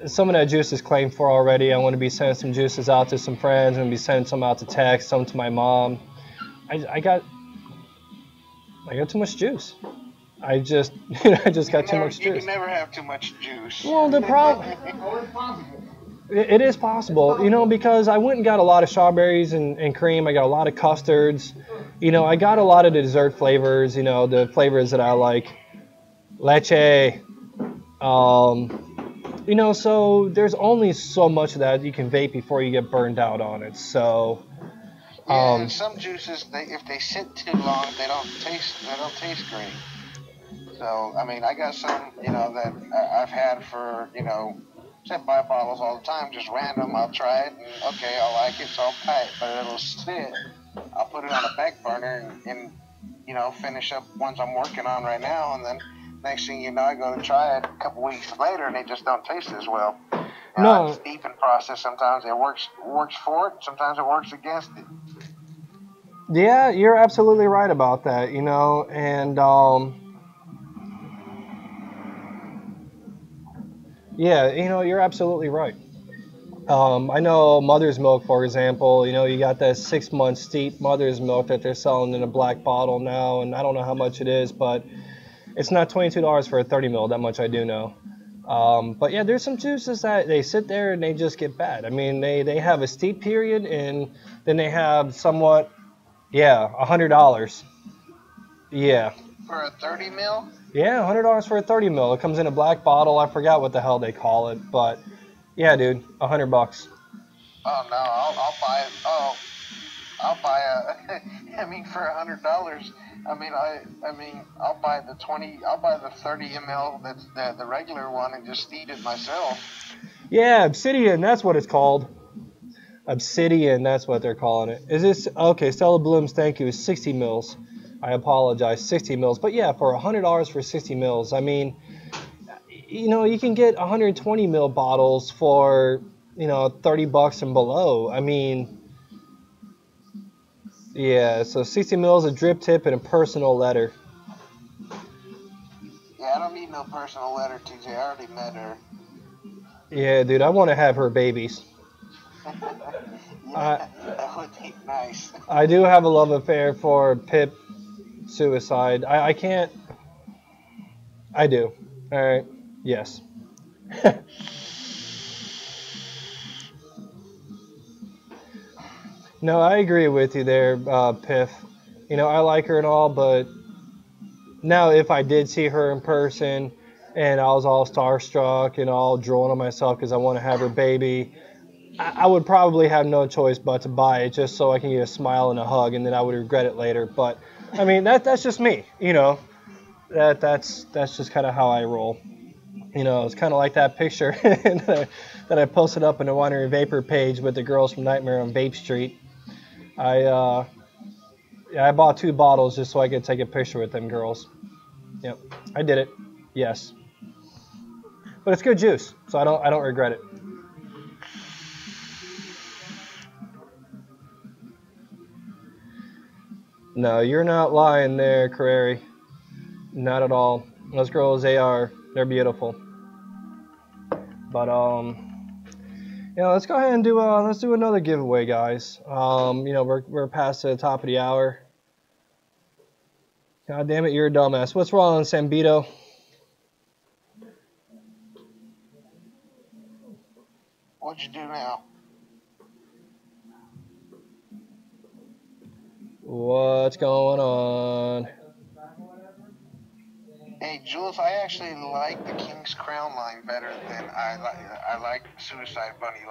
Some of that juice is claimed for already. I want to be sending some juices out to some friends. I'm going to be sending some out to text, some to my mom. I got too much juice. I just got too much juice. You can never have too much juice. Well, the problem. It is possible, because I went and got a lot of strawberries and cream. I got a lot of custards. I got a lot of the dessert flavors. The flavors that I like. Leche. So there's only so much that you can vape before you get burned out on it. So, yeah, and some juices, if they sit too long, they don't taste great. So, I mean, I got some, that I've had for, I buy bottles all the time, just random. I'll try it, and okay, I like it, so I'll buy it. But it'll sit. I'll put it on a back burner and finish up ones I'm working on right now, and then next thing you know, I go to try it a couple weeks later, and they just don't taste as well. No. It's steeping process. Sometimes it works for it. Sometimes it works against it. Yeah, you're absolutely right about that. And yeah, you're absolutely right. I know Mother's Milk, for example. You got that 6 month steep Mother's Milk that they're selling in a black bottle now, and I don't know how much it is, but it's not $22 for a 30 mil, that much I do know. But yeah, there's some juices that they sit there and they just get bad. I mean, they have a steep period, and then they have somewhat, $100. Yeah. For a 30 mil? Yeah, $100 for a 30 mil. It comes in a black bottle. I forgot what the hell they call it, but yeah, dude, $100. Oh no, I'll buy it. Oh, I'll buy a. I mean, for $100, I mean, I'll buy the 30 ml. That's the regular one, and just eat it myself. Yeah, Obsidian, that's what it's called. Obsidian, that's what they're calling it. Is this okay? Stella Blooms, thank you. Is 60 mils. I apologize, 60 mils. But yeah, for $100 for 60 mils, I mean, you know, you can get 120 mil bottles for, you know, $30 and below. I mean, yeah. So 60 mils, a drip tip, and a personal letter. Yeah, I don't need no personal letter, TJ. I already met her. Yeah, dude, I want to have her babies. Yeah, that would be nice. I do have a love affair for Pip Suicide. I can't. I do. All right. Yes. No, I agree with you there, Piff. You know, I like her and all, but now if I did see her in person and I was all starstruck and all drooling on myself because I want to have her baby, I would probably have no choice but to buy it just so I can get a smile and a hug, and then I would regret it later. But I mean, that's just me. You know, that's just kind of how I roll. You know, it's kind of like that picture that I posted up in the Winery Vaper page with the girls from Nightmare on Vape Street. I yeah, I bought 2 bottles just so I could take a picture with them girls. Yep, I did it. Yes, but it's good juice, so I don't regret it. No, you're not lying there, Carreri. Not at all. Those girls, they're beautiful. But you know, let's go ahead and let's do another giveaway, guys. You know, we're past the top of the hour. God damn it, you're a dumbass. What's wrong, Sambito? What'd you do now? What's going on? Hey, Jules, I actually like the King's Crown line better than I like the Suicide Bunny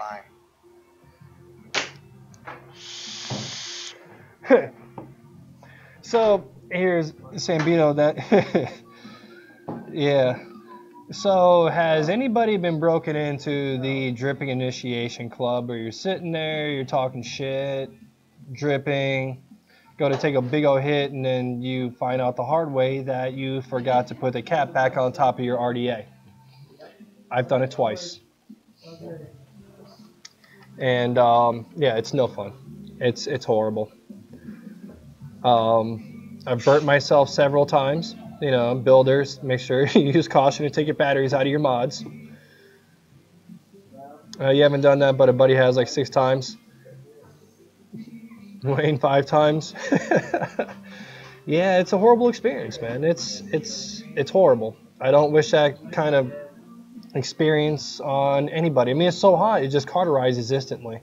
line. So here's Sambito. That yeah. So has anybody been broken into the dripping initiation club where you're sitting there, you're talking shit, dripping, go to take a big old hit, and then you find out the hard way that you forgot to put the cap back on top of your RDA? I've done it twice. And yeah, it's no fun. It's horrible. I've burnt myself several times. You know, builders, make sure you use caution to take your batteries out of your mods. You haven't done that, but a buddy has like 6 times. Wayne 5 times. Yeah, it's a horrible experience, man. It's horrible. I don't wish that kind of experience on anybody. I mean, it's so hot, it just cauterizes instantly.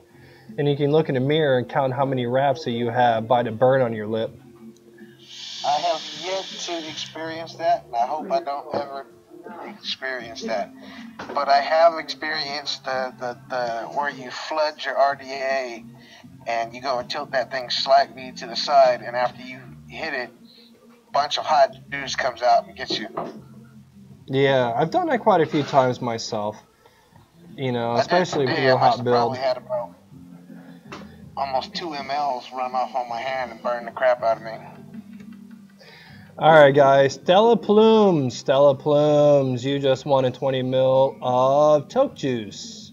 And you can look in the mirror and count how many wraps that you have by the burn on your lip. I have yet to experience that, and I hope I don't ever experience that. But I have experienced the where you flood your RDA and you go and tilt that thing slightly to the side, and after you hit it, a bunch of hot juice comes out and gets you. Yeah, I've done that quite a few times myself. You know, especially with a hot build. I had about almost 2 mLs run off on my hand and burn the crap out of me. All right, guys. Stella Plumes, you just won a 20 mil of Toke Juice.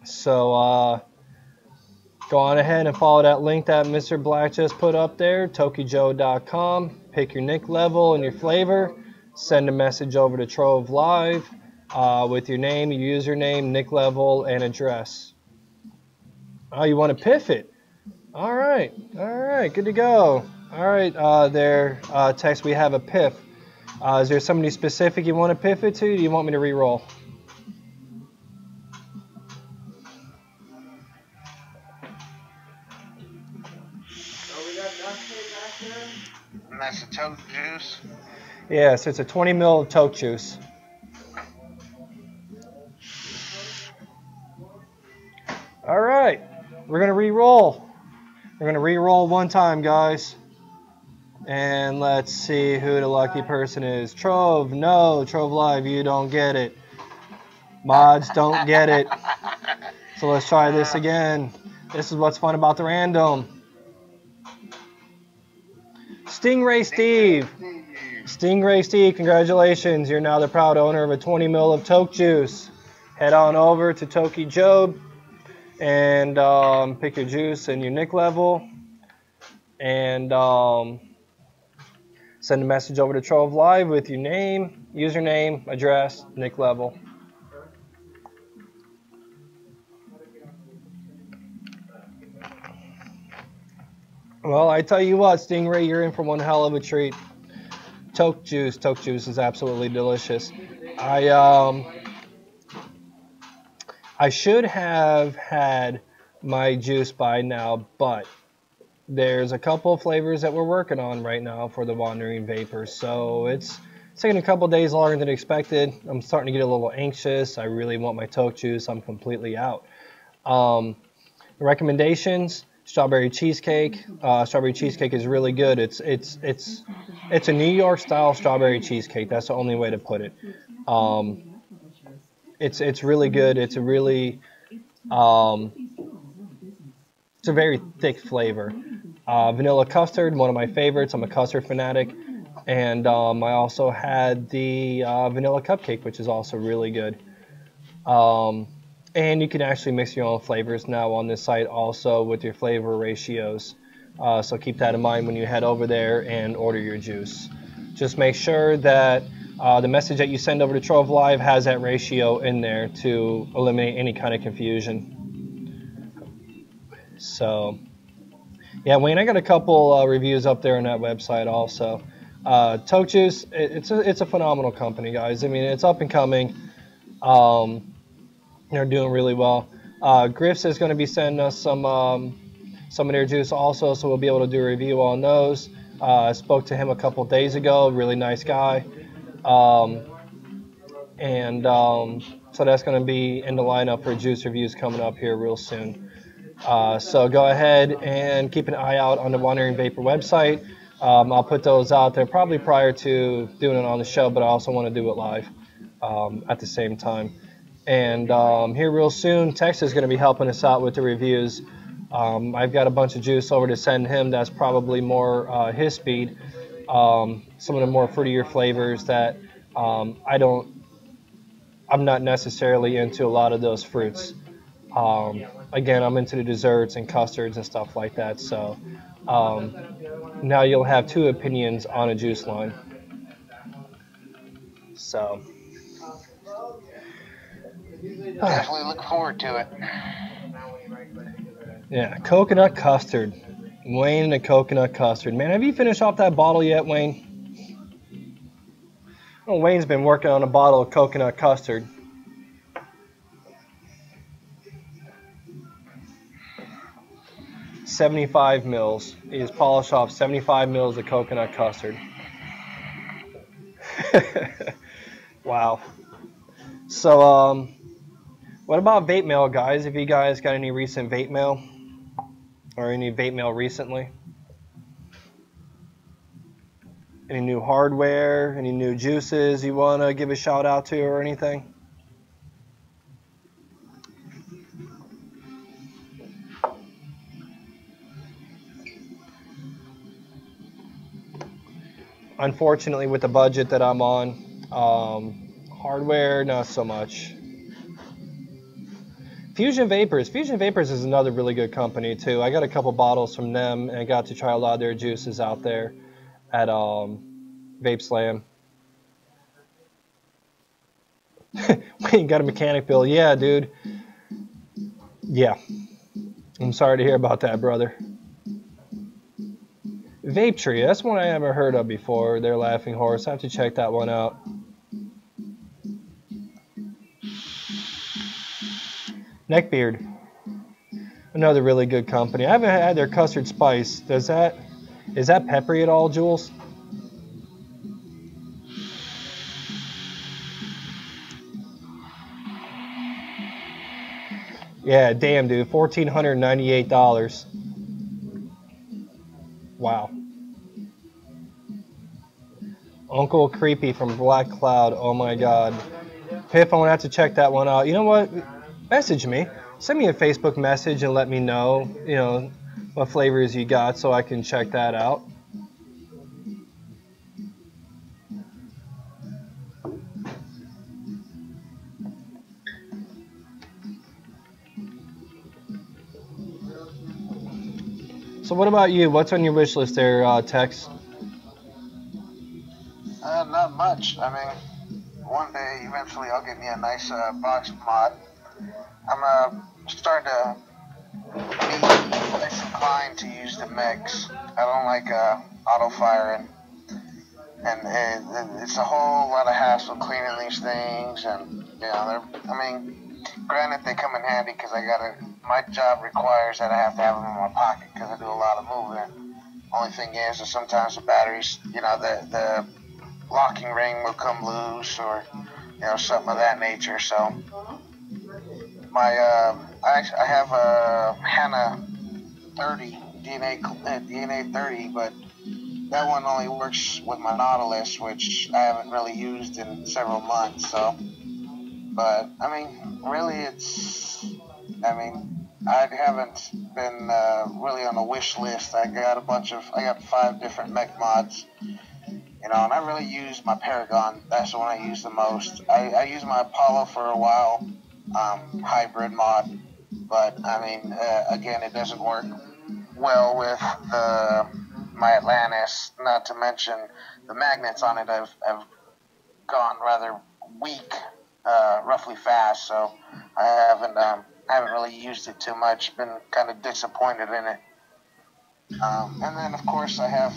So go on ahead and follow that link that Mr. Black just put up there, tokijoe.com. Pick your nick level and your flavor. Send a message over to Trove Live with your name, your username, nick level, and address. Oh, you want to piff it? All right, good to go. All right, text, we have a piff. Is there somebody specific you want to piff it to? Do you want me to re-roll? And that's the Toke Juice? Yes, it's a 20 mil of Toke Juice. All right, we're going to re-roll. We're going to re-roll one time, guys. And let's see who the lucky person is. Trove, no, Trove Live, you don't get it. Mods don't get it. So let's try this again. This is what's fun about the random. Stingray Steve. Stingray Steve, congratulations. You're now the proud owner of a 20 ml of Toke Juice. Head on over to Toki Job and pick your juice and your nick level. And send a message over to Trove Live with your name, username, address, nick level. Well, I tell you what, Stingray, you're in for one hell of a treat. Toke juice is absolutely delicious. I should have had my juice by now, but there's a couple of flavors that we're working on right now for the Wandering Vaper, so it's taking a couple days longer than expected. I'm starting to get a little anxious. I really want my Toke juice. I'm completely out. Recommendations: strawberry cheesecake. Strawberry cheesecake is really good. It's a New York style strawberry cheesecake. That's the only way to put it. It's really good. It's a really it's a very thick flavor. Vanilla custard, one of my favorites. I'm a custard fanatic. And I also had the vanilla cupcake, which is also really good. And you can actually mix your own flavors now on this site also with your flavor ratios. So keep that in mind when you head over there and order your juice. Just make sure that the message that you send over to Trove Live has that ratio in there to eliminate any kind of confusion. So, yeah, Wayne, I got a couple reviews up there on that website also. Toke Juice, it's a phenomenal company, guys. I mean, it's up and coming. They're doing really well. Griff's is going to be sending us some of their juice also, so we'll be able to do a review on those. I spoke to him a couple days ago. Really nice guy. So that's going to be in the lineup for juice reviews coming up here real soon. So go ahead and keep an eye out on the Wandering Vaper website. I'll put those out there probably prior to doing it on the show, but I also want to do it live at the same time. And here real soon, Tex is going to be helping us out with the reviews. I've got a bunch of juice over to send him that's probably more his speed. Some of the more fruitier flavors that I'm not necessarily into a lot of those fruits. Again, I'm into the desserts and custards and stuff like that. So now you'll have two opinions on a juice line. So definitely look forward to it. Yeah, coconut custard. Wayne and the coconut custard. Man, have you finished off that bottle yet, Wayne? Oh, Wayne's been working on a bottle of coconut custard. $75 mils. He has polished off 75 mils of coconut custard. Wow. So, what about vape mail, guys? If you guys got any recent vape mail or any vape mail recently? Any new hardware? Any new juices you want to give a shout out to or anything? Unfortunately, with the budget that I'm on, hardware, not so much. Fusion Vapors is another really good company too. I got a couple bottles from them and I got to try a lot of their juices out there at Vape Slam. Wayne got a mechanic bill. Yeah, dude. Yeah. I'm sorry to hear about that, brother. Vape Tree, that's one I haven't heard of before. They're Laughing Horse. I have to check that one out. Neckbeard, another really good company. I haven't had their custard spice. Is that peppery at all, Jules? Yeah, damn, dude, $1,498. Wow. Uncle Creepy from Black Cloud. Oh my God. Piff, I'm gonna have to check that one out. You know what? Message me. Send me a Facebook message and let me know, what flavors you got so I can check that out. So what about you? What's on your wish list there, Tex? Not much. I mean, one day eventually I'll get me a nice box mod. I'm starting to be less inclined to use the mechs. I don't like auto firing, and it's a whole lot of hassle cleaning these things. And granted they come in handy because my job requires that I have to have them in my pocket because I do a lot of moving. Only thing is that sometimes the batteries, the locking ring will come loose or something of that nature. So I have a HANA 30 DNA 30, but that one only works with my Nautilus, which I haven't really used in several months. So, but really, I haven't been really on a wish list. I got 5 different mech mods. And I really use my Paragon. That's the one I use the most. I used my Apollo for a while, hybrid mod, but again, it doesn't work well with my Atlantis. Not to mention the magnets on it have gone rather weak, roughly fast. So I haven't really used it too much. Been kind of disappointed in it. And then of course I have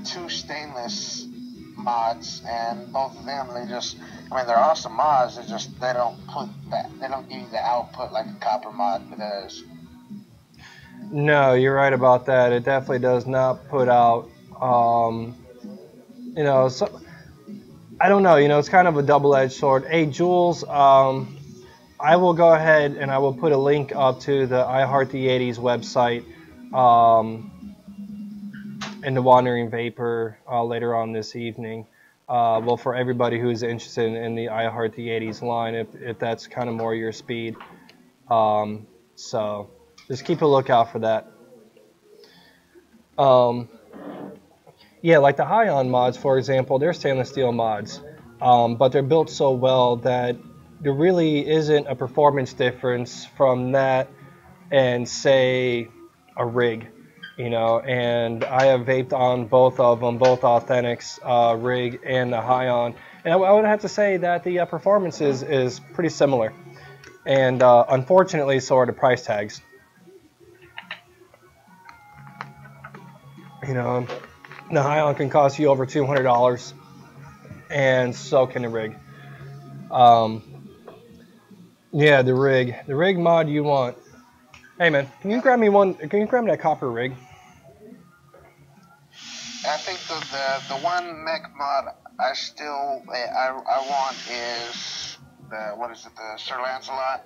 2 stainless mods, and both of them they're awesome mods. They don't give you the output like a copper mod does. No, you're right about that. It definitely does not put out, so I don't know. It's kind of a double-edged sword. Hey, Jules, I will go ahead and I will put a link up to the I Heart the 80s website and the Wandering Vaper later on this evening. Well, for everybody who's interested in the I Heart the 80s line, if that's kind of more your speed. So just keep a lookout for that. Yeah, like the High-On mods, for example, they're stainless steel mods, but they're built so well that there really isn't a performance difference from that and, say, a rig, and I have vaped on both of them, both Authentics, rig and the High-On, and I would have to say that the performance is pretty similar, and unfortunately, so are the price tags. The High-On can cost you over $200, and so can the rig. Yeah, the rig mod you want. Hey man, can you grab me that copper rig? I think the one mech mod I want is the Sir Lancelot.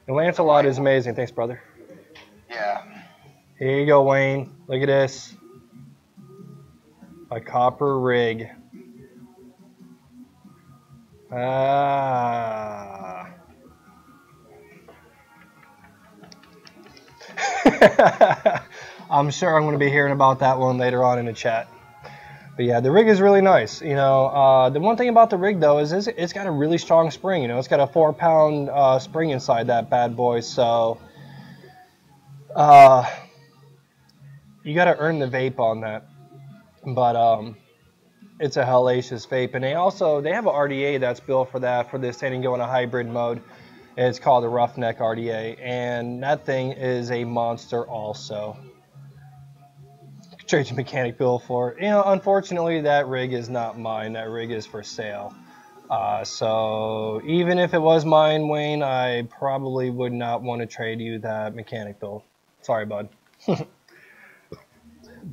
The Lancelot is amazing. Thanks, brother. Yeah. Here you go, Wayne. Look at this. A copper rig. Ah. I'm sure I'm going to be hearing about that one later on in the chat. But yeah, the rig is really nice. The one thing about the rig though is it's got a really strong spring. It's got a 4-pound spring inside that bad boy. So you got to earn the vape on that. But it's a hellacious vape, and they have an RDA that's built for that, for this standing go in a hybrid mode. It's called the Roughneck RDA, and that thing is a monster also. Trade your mechanic bill for it. Unfortunately, that rig is not mine. That rig is for sale. So even if it was mine, Wayne, I probably would not want to trade you that mechanic bill. Sorry, bud.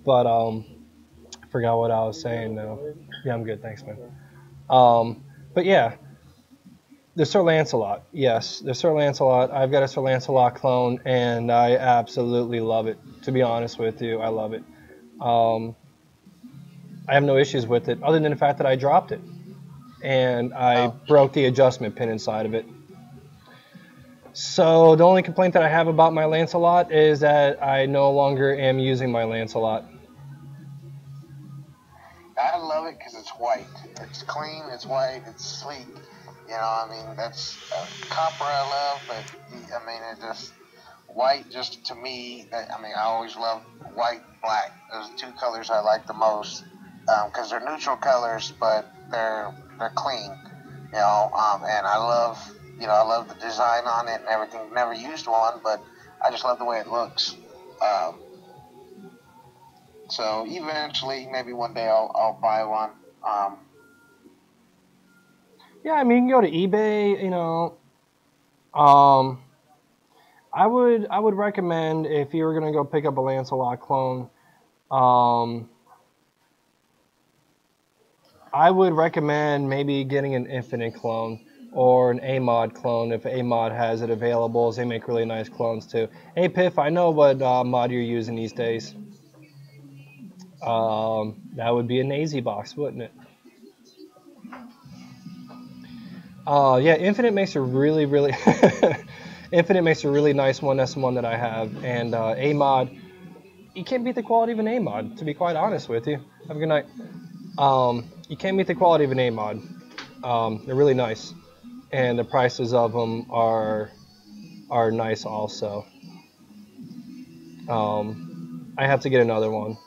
But I forgot what I was saying though. Yeah, I'm good, thanks, man. But yeah, the Sir Lancelot. Yes, the Sir Lancelot. I've got a Sir Lancelot clone, and I absolutely love it. To be honest with you, I love it. I have no issues with it, other than the fact that I dropped it and I Oh, broke the adjustment pin inside of it. So the only complaint that I have about my Lancelot is that I no longer am using my Lancelot. I love it because it's white. It's clean. It's white. It's sleek. You know, I mean, that's copper I love, but I mean, it just white. Just to me, I mean, I always love white, black. Those are two colors I like the most because they're neutral colors, but they're clean. You know, and I love the design on it and everything. Never used one, but I just love the way it looks. Um, so eventually, maybe one day I'll buy one. Yeah, I mean, you can go to eBay, um, I would recommend if you were gonna go pick up a Lancelot clone, um, I would recommend maybe getting an Infinite clone or an AMOD clone if AMOD has it available. They make really nice clones too. Hey Piff, I know what mod you're using these days. That would be a Nazy box, wouldn't it? Yeah, Infinite makes a really, really Infinite makes a really nice one. That's the one that I have. And AMOD, you can't beat the quality of an AMOD, to be quite honest with you. Have a good night. You can't beat the quality of an AMOD. They're really nice, and the prices of them are nice also. I have to get another one.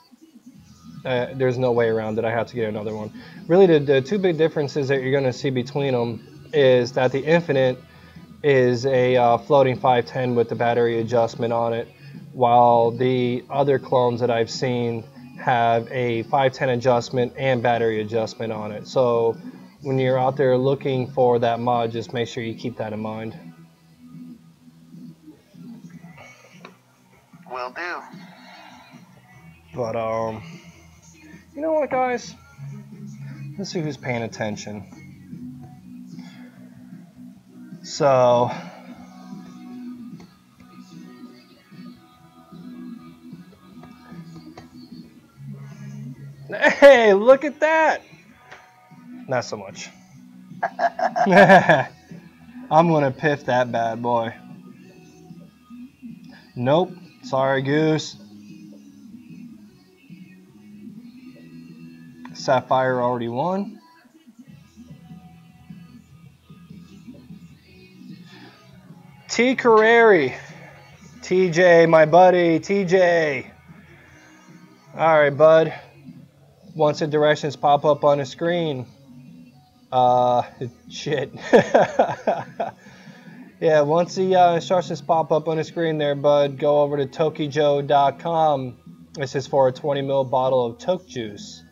There's no way around it. I have to get another one. Really, the two big differences that you're going to see between them is that the Infinite is a floating 510 with the battery adjustment on it, while the other clones that I've seen have a 510 adjustment and battery adjustment on it. So when you're out there looking for that mod, just make sure you keep that in mind. Will do. But you know what, guys? Let's see who's paying attention. So, hey, look at that! Not so much. I'm gonna piff that bad boy. Nope. Sorry, Goose. Sapphire already won. T. Carreri. TJ, my buddy. TJ. Alright, bud. Once the directions pop up on the screen. Shit. Yeah, once the instructions pop up on the screen there, bud, go over to tokijo.com. This is for a 20 ml bottle of Toke juice.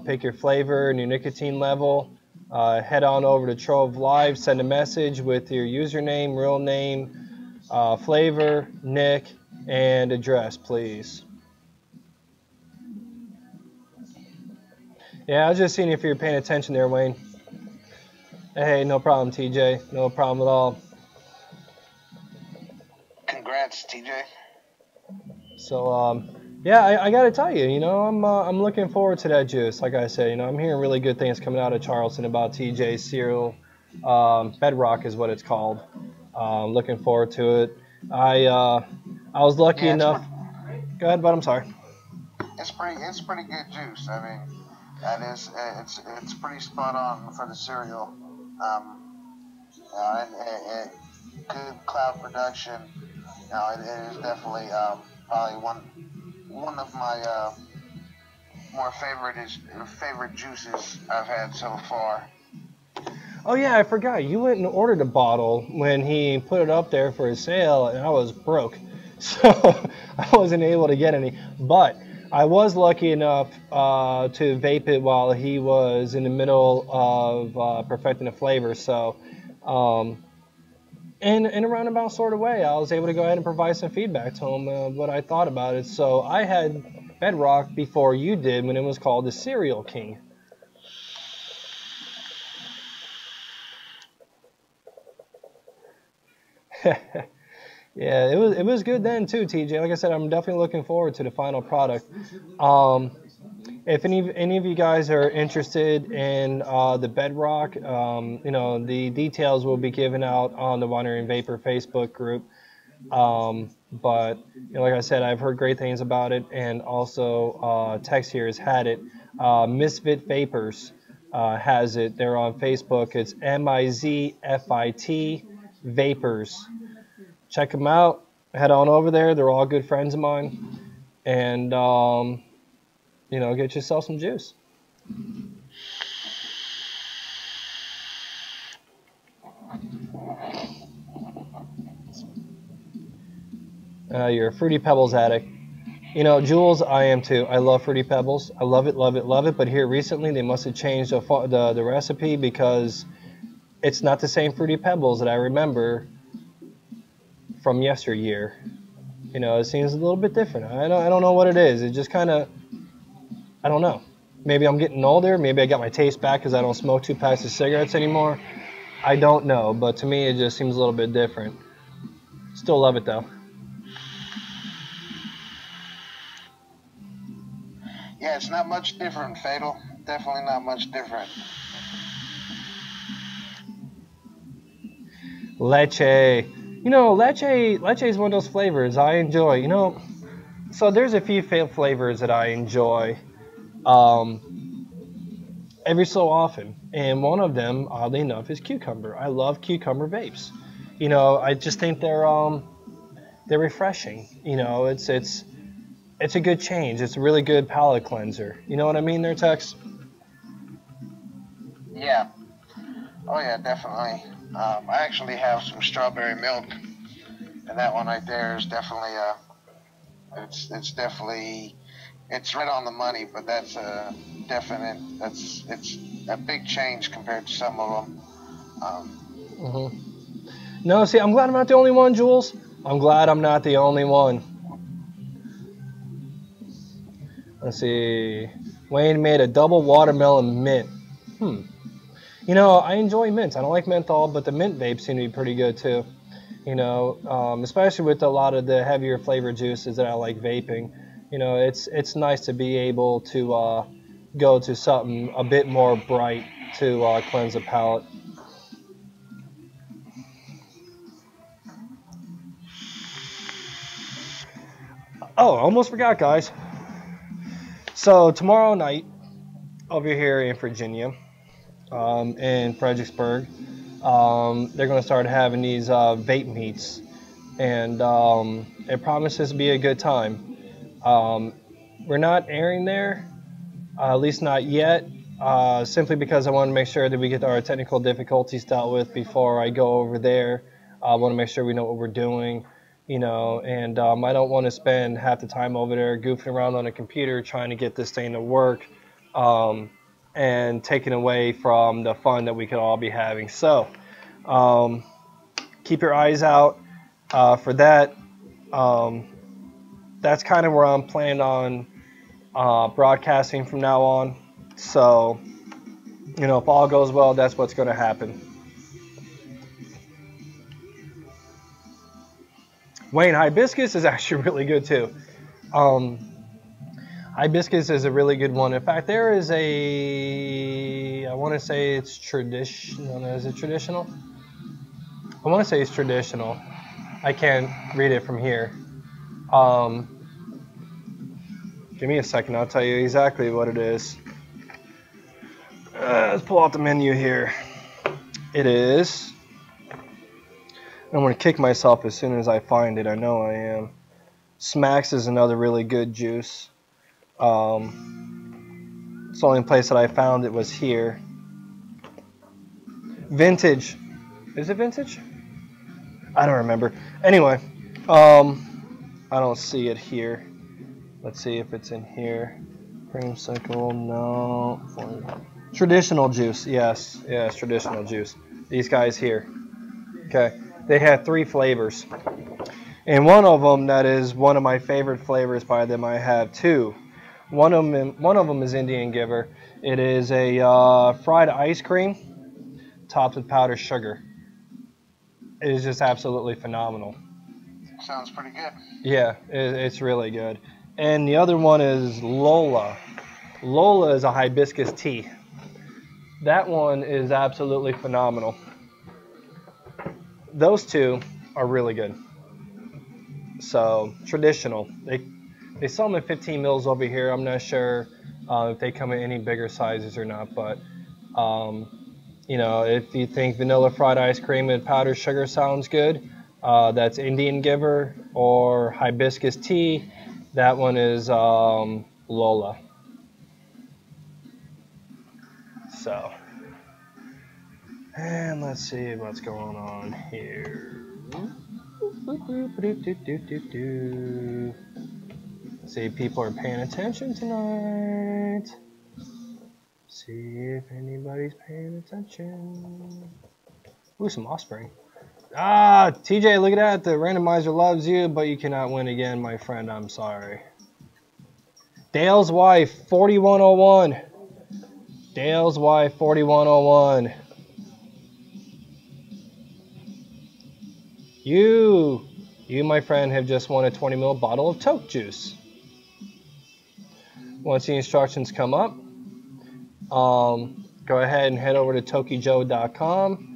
Pick your flavor and your nicotine level. Head on over to Trove Live, send a message with your username, real name, flavor, nick, and address, please. Yeah, I was just seeing if you're paying attention there, Wayne. Hey, no problem, TJ. No problem at all. Congrats, TJ. So, yeah, I got to tell you, I'm looking forward to that juice. Like I said, I'm hearing really good things coming out of Charleston about TJ's cereal. Bedrock is what it's called. Looking forward to it. I was lucky enough. Go ahead, bud. I'm sorry. It's pretty good juice. I mean, that is it's pretty spot on for the cereal. And good cloud production. It is definitely probably one of my more favorite juices I've had so far. Oh yeah, I forgot. You went and ordered a bottle when he put it up there for his sale, and I was broke, so I wasn't able to get any. But I was lucky enough to vape it while he was in the middle of perfecting the flavor. So, in a roundabout sort of way, I was able to go ahead and provide some feedback to him what I thought about it. So I had Bedrock before you did when it was called the Cereal King. Yeah, it was good then too, TJ. Like I said, I'm definitely looking forward to the final product. if any of you guys are interested in the Bedrock, the details will be given out on the Wandering Vapor Facebook group. But like I said, I've heard great things about it, and also Tex here has had it. Misfit Vapors has it. They're on Facebook. It's MIZFIT Vapors. Check them out. Head on over there. They're all good friends of mine, and get yourself some juice. You're a Fruity Pebbles addict. Jules, I am too. I love Fruity Pebbles. I love it, love it, love it. But here recently, they must have changed the recipe because it's not the same Fruity Pebbles that I remember from yesteryear. It seems a little bit different. I don't know what it is. It just kind of, I don't know. Maybe I'm getting older. Maybe I got my taste back because I don't smoke 2 packs of cigarettes anymore. I don't know. But to me, it just seems a little bit different. Still love it though. Yeah, it's not much different, Fatal. Definitely not much different. Leche. Leche is one of those flavors I enjoy. So there's a few flavors that I enjoy every so often. And one of them, oddly enough, is cucumber. I love cucumber vapes. I just think they're refreshing. It's a good change. It's a really good palate cleanser. You know what I mean there, Tex? Yeah. Oh yeah, definitely. I actually have some strawberry milk, and that one right there is definitely it's right on the money, but that's a definite. It's a big change compared to some of them. No, see, I'm glad I'm not the only one, Jules. I'm glad I'm not the only one. Let's see. Wayne made a double watermelon mint. I enjoy mints. I don't like menthol, but the mint vapes seem to be pretty good too. Especially with a lot of the heavier flavored juices that I like vaping. It's nice to be able to go to something a bit more bright to cleanse the palate. Oh, almost forgot, guys. So tomorrow night, over here in Virginia, in Fredericksburg, they're going to start having these vape meets, and it promises to be a good time. We're not airing there, at least not yet, simply because I want to make sure that we get our technical difficulties dealt with before I go over there. I want to make sure we know what we're doing, and I don't want to spend half the time over there goofing around on a computer trying to get this thing to work, and taking away from the fun that we could all be having. So keep your eyes out for that. That's kind of where I'm planning on broadcasting from now on. So, if all goes well, that's what's going to happen. Wayne, hibiscus is actually really good too. Hibiscus is a really good one. In fact, there is I want to say it's traditional. Is it traditional? I want to say it's traditional. I can't read it from here. Give me a second. I'll tell you exactly what it is. Let's pull out the menu here. It is. I'm going to kick myself as soon as I find it. I know I am. Smacks is another really good juice. It's the only place that I found it was here. Vintage. Is it vintage? I don't remember. Anyway, I don't see it here. Let's see if it's in here. Creamsicle, no. Traditional juice, yes, traditional juice. These guys here. Okay, they have 3 flavors. And one of them, that is one of my favorite flavors by them, I have 2. One of them is Indian Giver. It is a fried ice cream topped with powdered sugar. It is just absolutely phenomenal. Sounds pretty good. Yeah, it's really good. And the other one is Lola. Lola is a hibiscus tea. That one is absolutely phenomenal. Those two are really good. So traditional. They sell them in 15 mils over here. I'm not sure if they come in any bigger sizes or not, but you know, if you think vanilla fried ice cream and powdered sugar sounds good, that's Indian Giver, or hibiscus tea. That one is Lola. So, and let's see what's going on here. See, people are paying attention tonight. See if anybody's paying attention. Ooh, some offspring. Ah, TJ, look at that. The randomizer loves you, but you cannot win again, my friend. I'm sorry. Dale's wife, 4101. Dale's wife, 4101. You, my friend, have just won a 20 ml bottle of Toke juice. Once the instructions come up, go ahead and head over to tokijoe.com.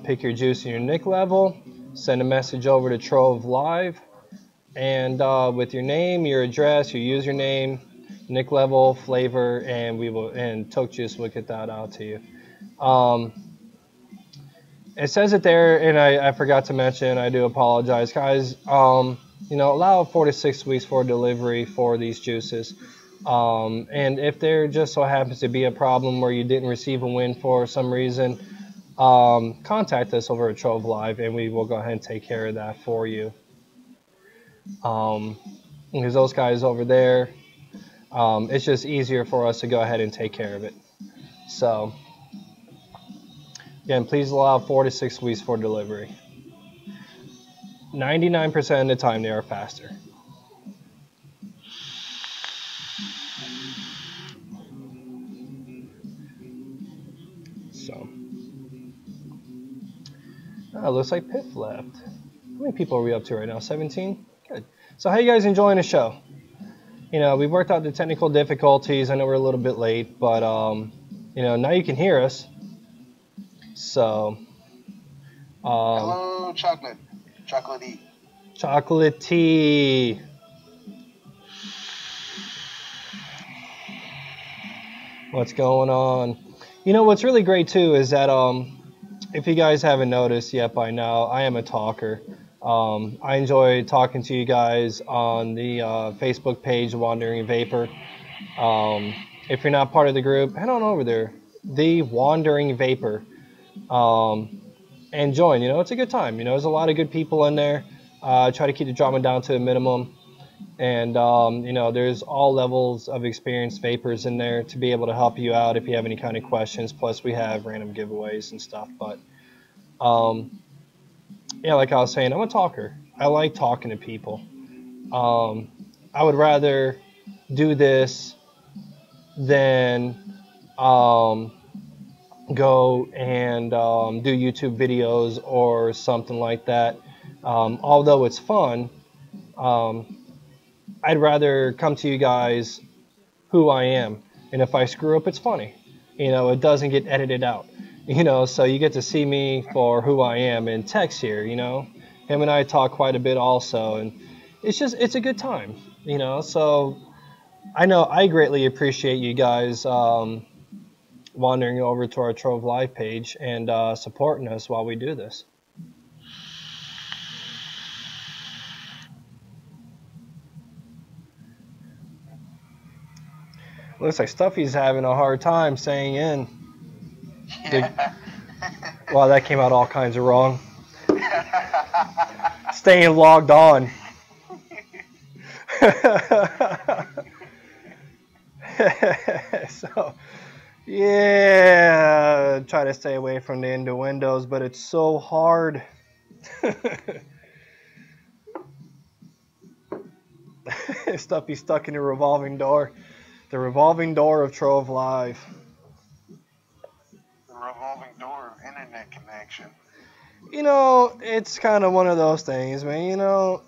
Pick your juice and your nick level. Send a message over to Trove Live. And with your name, your address, your username, nick level, flavor, and Toke Juice will get that out to you. It says it there, and I forgot to mention, I do apologize, guys. You know, allow 4 to 6 weeks for delivery for these juices. And if there just so happens to be a problem where you didn't receive a win for some reason, contact us over at Trove Live, and we will go ahead and take care of that for you. Because those guys over there, it's just easier for us to go ahead and take care of it. So, again, please allow 4 to 6 weeks for delivery. 99% of the time, they are faster. So, looks like Piff left. How many people are we up to right now? 17? Good. So, how you guys enjoying the show? You know, we've worked out the technical difficulties. I know we're a little bit late, but you know, now you can hear us. So, Hello, chocolate. Chocolatey. Chocolate tea. What's going on? You know, what's really great too is that if you guys haven't noticed yet by now, I am a talker. I enjoy talking to you guys on the Facebook page, Wandering Vaper. If you're not part of the group, head on over there, the Wandering Vaper, and join. You know, it's a good time. You know, there's a lot of good people in there. Try to keep the drama down to a minimum. And, you know, there's all levels of experienced vapors in there to be able to help you out if you have any kind of questions. Plus, we have random giveaways and stuff. But, yeah, like I was saying, I'm a talker. I like talking to people. I would rather do this than go and do YouTube videos or something like that. Although it's fun, I'd rather come to you guys who I am. And if I screw up, it's funny. You know, it doesn't get edited out. You know, so you get to see me for who I am. And Tex here, you know, him and I talk quite a bit also. And it's a good time, you know. So I know I greatly appreciate you guys wandering over to our Trove Live page and supporting us while we do this. Looks like Stuffy's having a hard time staying in. Yeah. Wow, that came out all kinds of wrong. Staying logged on. So, yeah, try to stay away from the innuendos, but it's so hard. Stuffy's stuck in the revolving door. The revolving door of Trove Live. The revolving door of internet connection. You know, it's kind of one of those things, man. You know,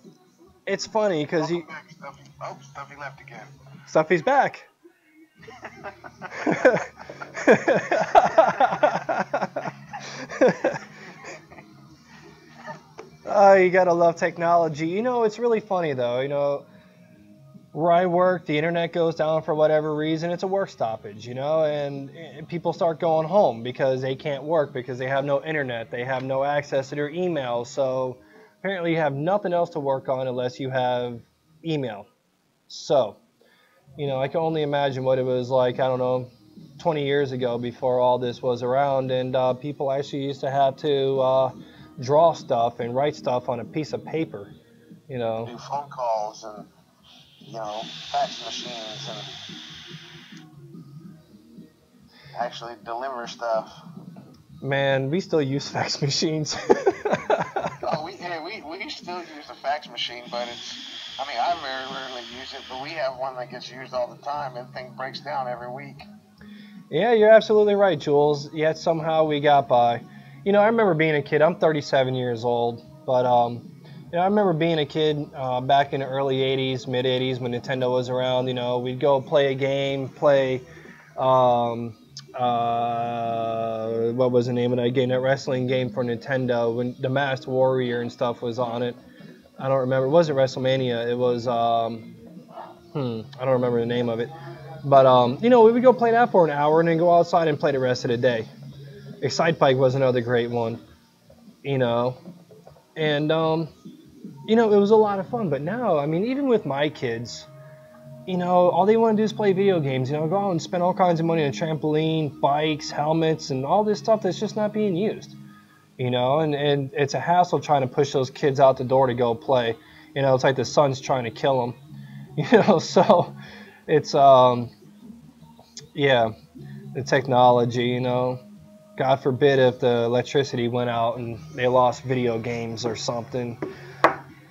it's funny because Welcome back, Stuffy. Oh, Stuffy left again. Stuffy's back. Oh, you gotta love technology. You know, it's really funny though. You know, where I work, the internet goes down for whatever reason. It's a work stoppage, you know, and people start going home because they can't work because they have no internet, they have no access to their emails. So apparently, you have nothing else to work on unless you have email. So, you know, I can only imagine what it was like. I don't know, 20 years ago before all this was around, and people actually used to have to draw stuff and write stuff on a piece of paper. You know, do phone calls and, you know, fax machines and actually deliver stuff. man, we still use fax machines. Oh, we still use the fax machine, but I mean, I very rarely use it, but we have one that gets used all the time, and the thing breaks down every week. Yeah, you're absolutely right, Jules. Yet somehow we got by. You know, I remember being a kid. I'm 37 years old, but you know, I remember being a kid back in the early 80s, mid 80s when Nintendo was around. You know, we'd go play a game, play what was the name of that game? That wrestling game for Nintendo when the Masked Warrior and stuff was on it. I don't remember. It wasn't WrestleMania. It was I don't remember the name of it. But you know, we would go play that for an hour and then go outside and play the rest of the day. Excite Bike was another great one. You know, and you know, it was a lot of fun. But now, I mean, even with my kids, you know, all they want to do is play video games. You know, go out and spend all kinds of money on trampoline, bikes, helmets, and all this stuff that's just not being used. You know, and it's a hassle trying to push those kids out the door to go play. You know, it's like the sun's trying to kill them. You know, so it's yeah, the technology. You know, God forbid if the electricity went out and they lost video games or something,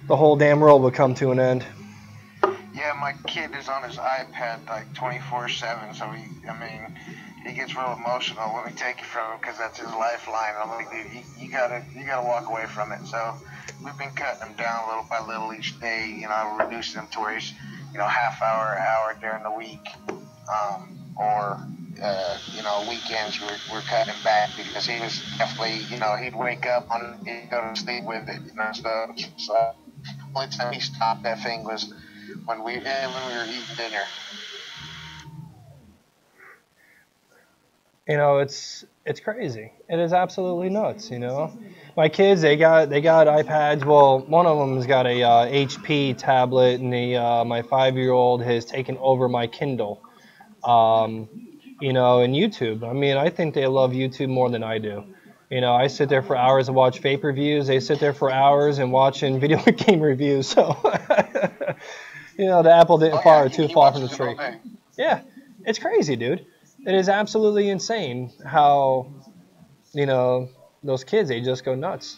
the whole damn world would come to an end. Yeah, my kid is on his iPad like 24/7, so he gets real emotional when we take it from him because that's his lifeline. I'm like, dude, you gotta walk away from it. So we've been cutting him down little by little each day. You know, reducing him to where he's, you know, hour during the week, or you know, weekends we're cutting him back because he was definitely, you know, he'd wake up on, he'd go to sleep with it, you know, stuff. So only time he stopped that thing was when we were eating dinner. You know, it's crazy. It is absolutely nuts. You know, my kids they got iPads. Well, one of them has got a HP tablet, and my 5-year-old has taken over my Kindle. You know, and YouTube. I mean, I think they love YouTube more than I do. You know, I sit there for hours and watch Vaper reviews. They sit there for hours and watching video game reviews. So, you know, the apple didn't fall too far from the tree. Yeah, it's crazy, dude. It is absolutely insane how, you know, those kids, they just go nuts.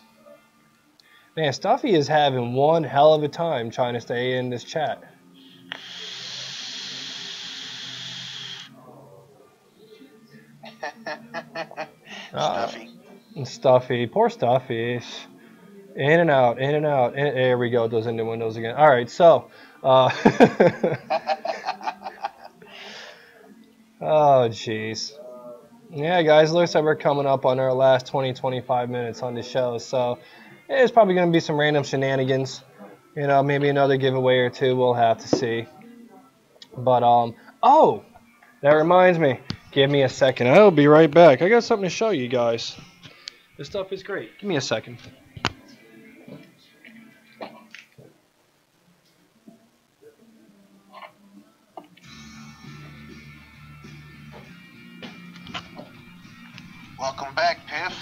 Man, Stuffy is having one hell of a time trying to stay in this chat. Stuffy. Stuffy, poor Stuffy. In and out, in and out. There we go. It goes into Windows again. All right, so. Oh, jeez. Yeah, guys, looks like we're coming up on our last 20-25 minutes on the show. So it's probably going to be some random shenanigans. You know, maybe another giveaway or two. We'll have to see. But, oh, that reminds me. Give me a second. I'll be right back. I got something to show you guys. This stuff is great. Give me a second. Welcome back, Piff.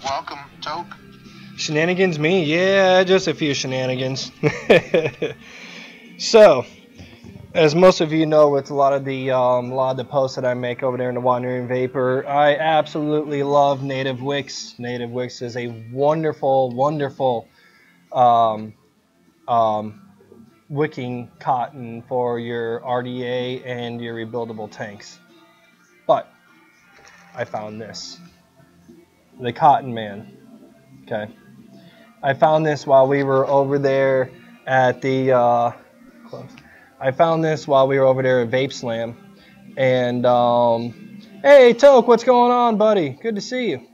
Welcome, Toke. Shenanigans me? Yeah, just a few shenanigans. So, as most of you know, with a lot of the posts that I make over there in the Wandering Vaper, I absolutely love Native Wicks. Native Wicks is a wonderful, wonderful wicking cotton for your RDA and your rebuildable tanks. But I found this, the Cotton Man. Okay, I found this while we were over there at the. I found this while we were over there at Vape Slam, And hey, Toke, what's going on, buddy? Good to see you.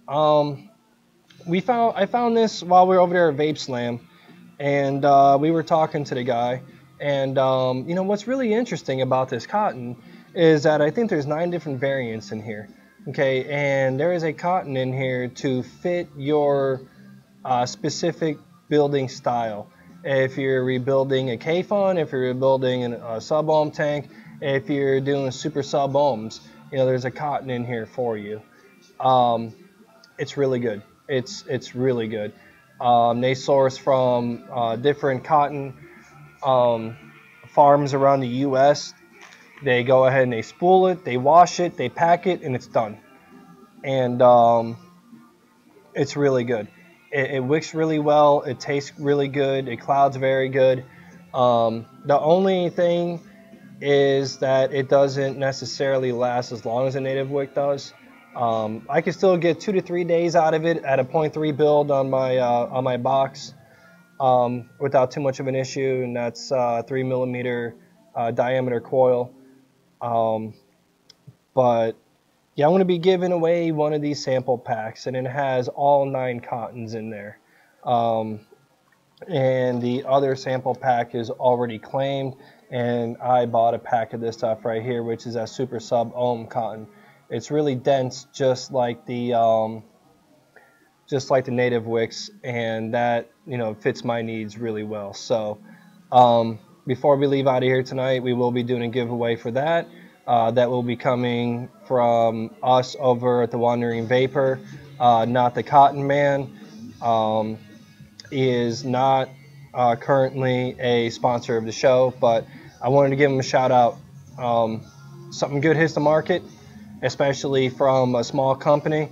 I found this while we were over there at Vape Slam, and we were talking to the guy. And what's really interesting about this cotton is that I think there's 9 different variants in here. Okay, and there is a cotton in here to fit your specific building style. If you're rebuilding a K-Fun, if you're rebuilding a sub-ohm tank, if you're doing super sub-ohms, there's a cotton in here for you. It's really good. It's really good. They source from different cotton farms around the U.S. They go ahead and they spool it, they wash it, they pack it, and it's done. And it's really good. It wicks really well. It tastes really good. It clouds very good. The only thing is that it doesn't necessarily last as long as a native wick does. I can still get 2 to 3 days out of it at a 0.3 build on my box without too much of an issue, and that's 3 millimeter diameter coil. But yeah, I'm going to be giving away one of these sample packs, and it has all 9 cottons in there. And the other sample pack is already claimed, and I bought a pack of this stuff right here, which is that super sub ohm cotton. It's really dense, just like the native wicks, and that fits my needs really well. So before we leave out of here tonight, we will be doing a giveaway for that. That will be coming from us over at the Wandering Vaper, not the Cotton Man. He is not currently a sponsor of the show, but I wanted to give him a shout out. Something good hits the market, especially from a small company.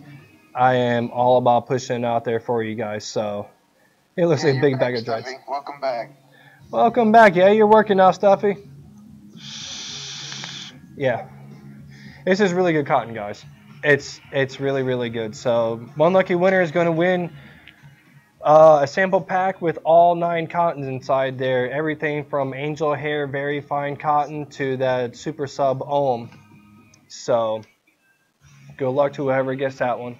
I am all about pushing it out there for you guys. So it looks like a big bag of dreads. Welcome back. Welcome back. Yeah, you're working now, Stuffy. Yeah, this is really good cotton, guys. It's really, really good. So one lucky winner is going to win a sample pack with all 9 cottons inside there. Everything from angel hair, very fine cotton, to that super sub ohm. So good luck to whoever gets that one.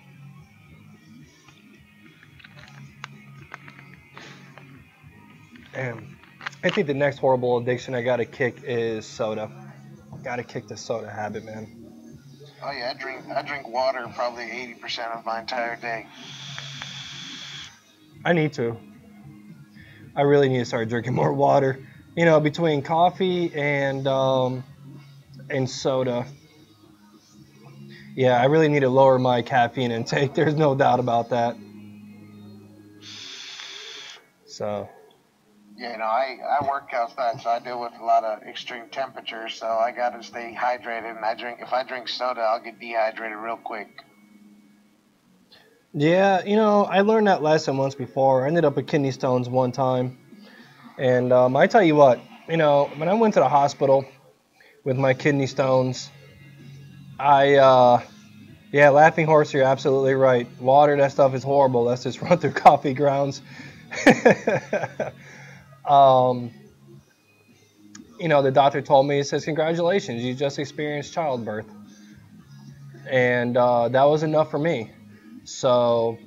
And I think the next horrible addiction I got to kick is soda. Got to kick the soda habit, man. Oh yeah, I drink water probably 80% of my entire day. I need to. I really need to start drinking more water. Between coffee and soda. Yeah, I really need to lower my caffeine intake. There's no doubt about that. So. Yeah, I work outside, so I deal with a lot of extreme temperatures. So I gotta stay hydrated. And if I drink soda, I'll get dehydrated real quick. Yeah, I learned that lesson once before. I ended up with kidney stones one time. And I tell you what, when I went to the hospital with my kidney stones, yeah, Laughing Horse, you're absolutely right. Water, that stuff is horrible. Let's just run through coffee grounds. The doctor told me, he says, congratulations, you just experienced childbirth. And that was enough for me. So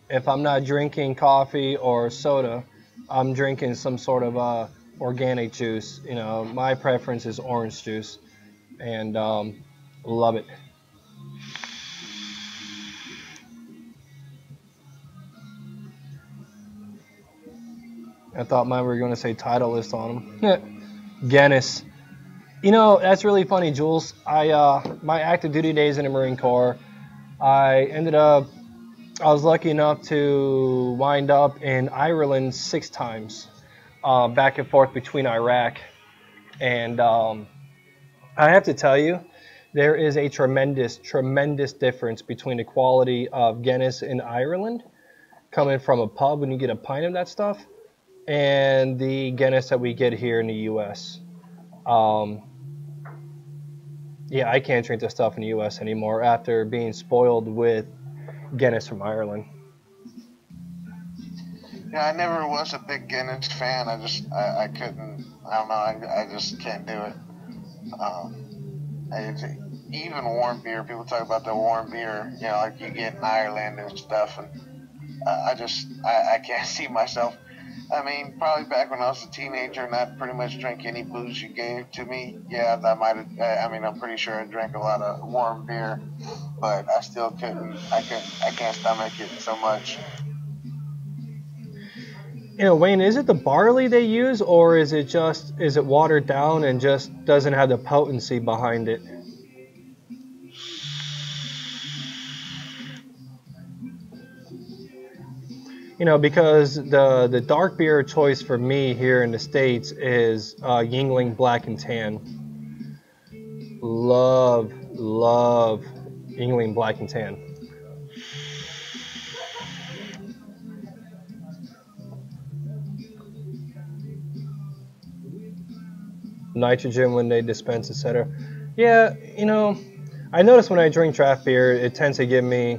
if I'm not drinking coffee or soda, I'm drinking some sort of organic juice. My preference is orange juice, and love it. I thought mine were going to say Titleist on them. Guinness. That's really funny, Jules. My active duty days in the Marine Corps, I was lucky enough to wind up in Ireland 6 times, back and forth between Iraq. And I have to tell you, there is a tremendous, tremendous difference between the quality of Guinness in Ireland, coming from a pub when you get a pint of that stuff, and the Guinness that we get here in the U.S. Yeah, I can't drink this stuff in the U.S. anymore after being spoiled with Guinness from Ireland. Yeah, I never was a big Guinness fan. I couldn't. I don't know. I just can't do it. It's, even warm beer, people talk about the warm beer, you know, like you get in Ireland and stuff, and I can't see myself. I mean, probably back when I was a teenager and I'd pretty much drink any booze you gave to me. Yeah, I might have. I mean, I'm pretty sure I drank a lot of warm beer, but I still couldn't. I can't stomach it so much. You know, Wayne, is it the barley they use, or is it watered down and just doesn't have the potency behind it? You know, because the dark beer choice for me here in the States is Yingling Black and Tan. Love Yingling Black and Tan. Nitrogen when they dispense, etc. Yeah, you know, I notice when I drink draft beer, it tends to give me,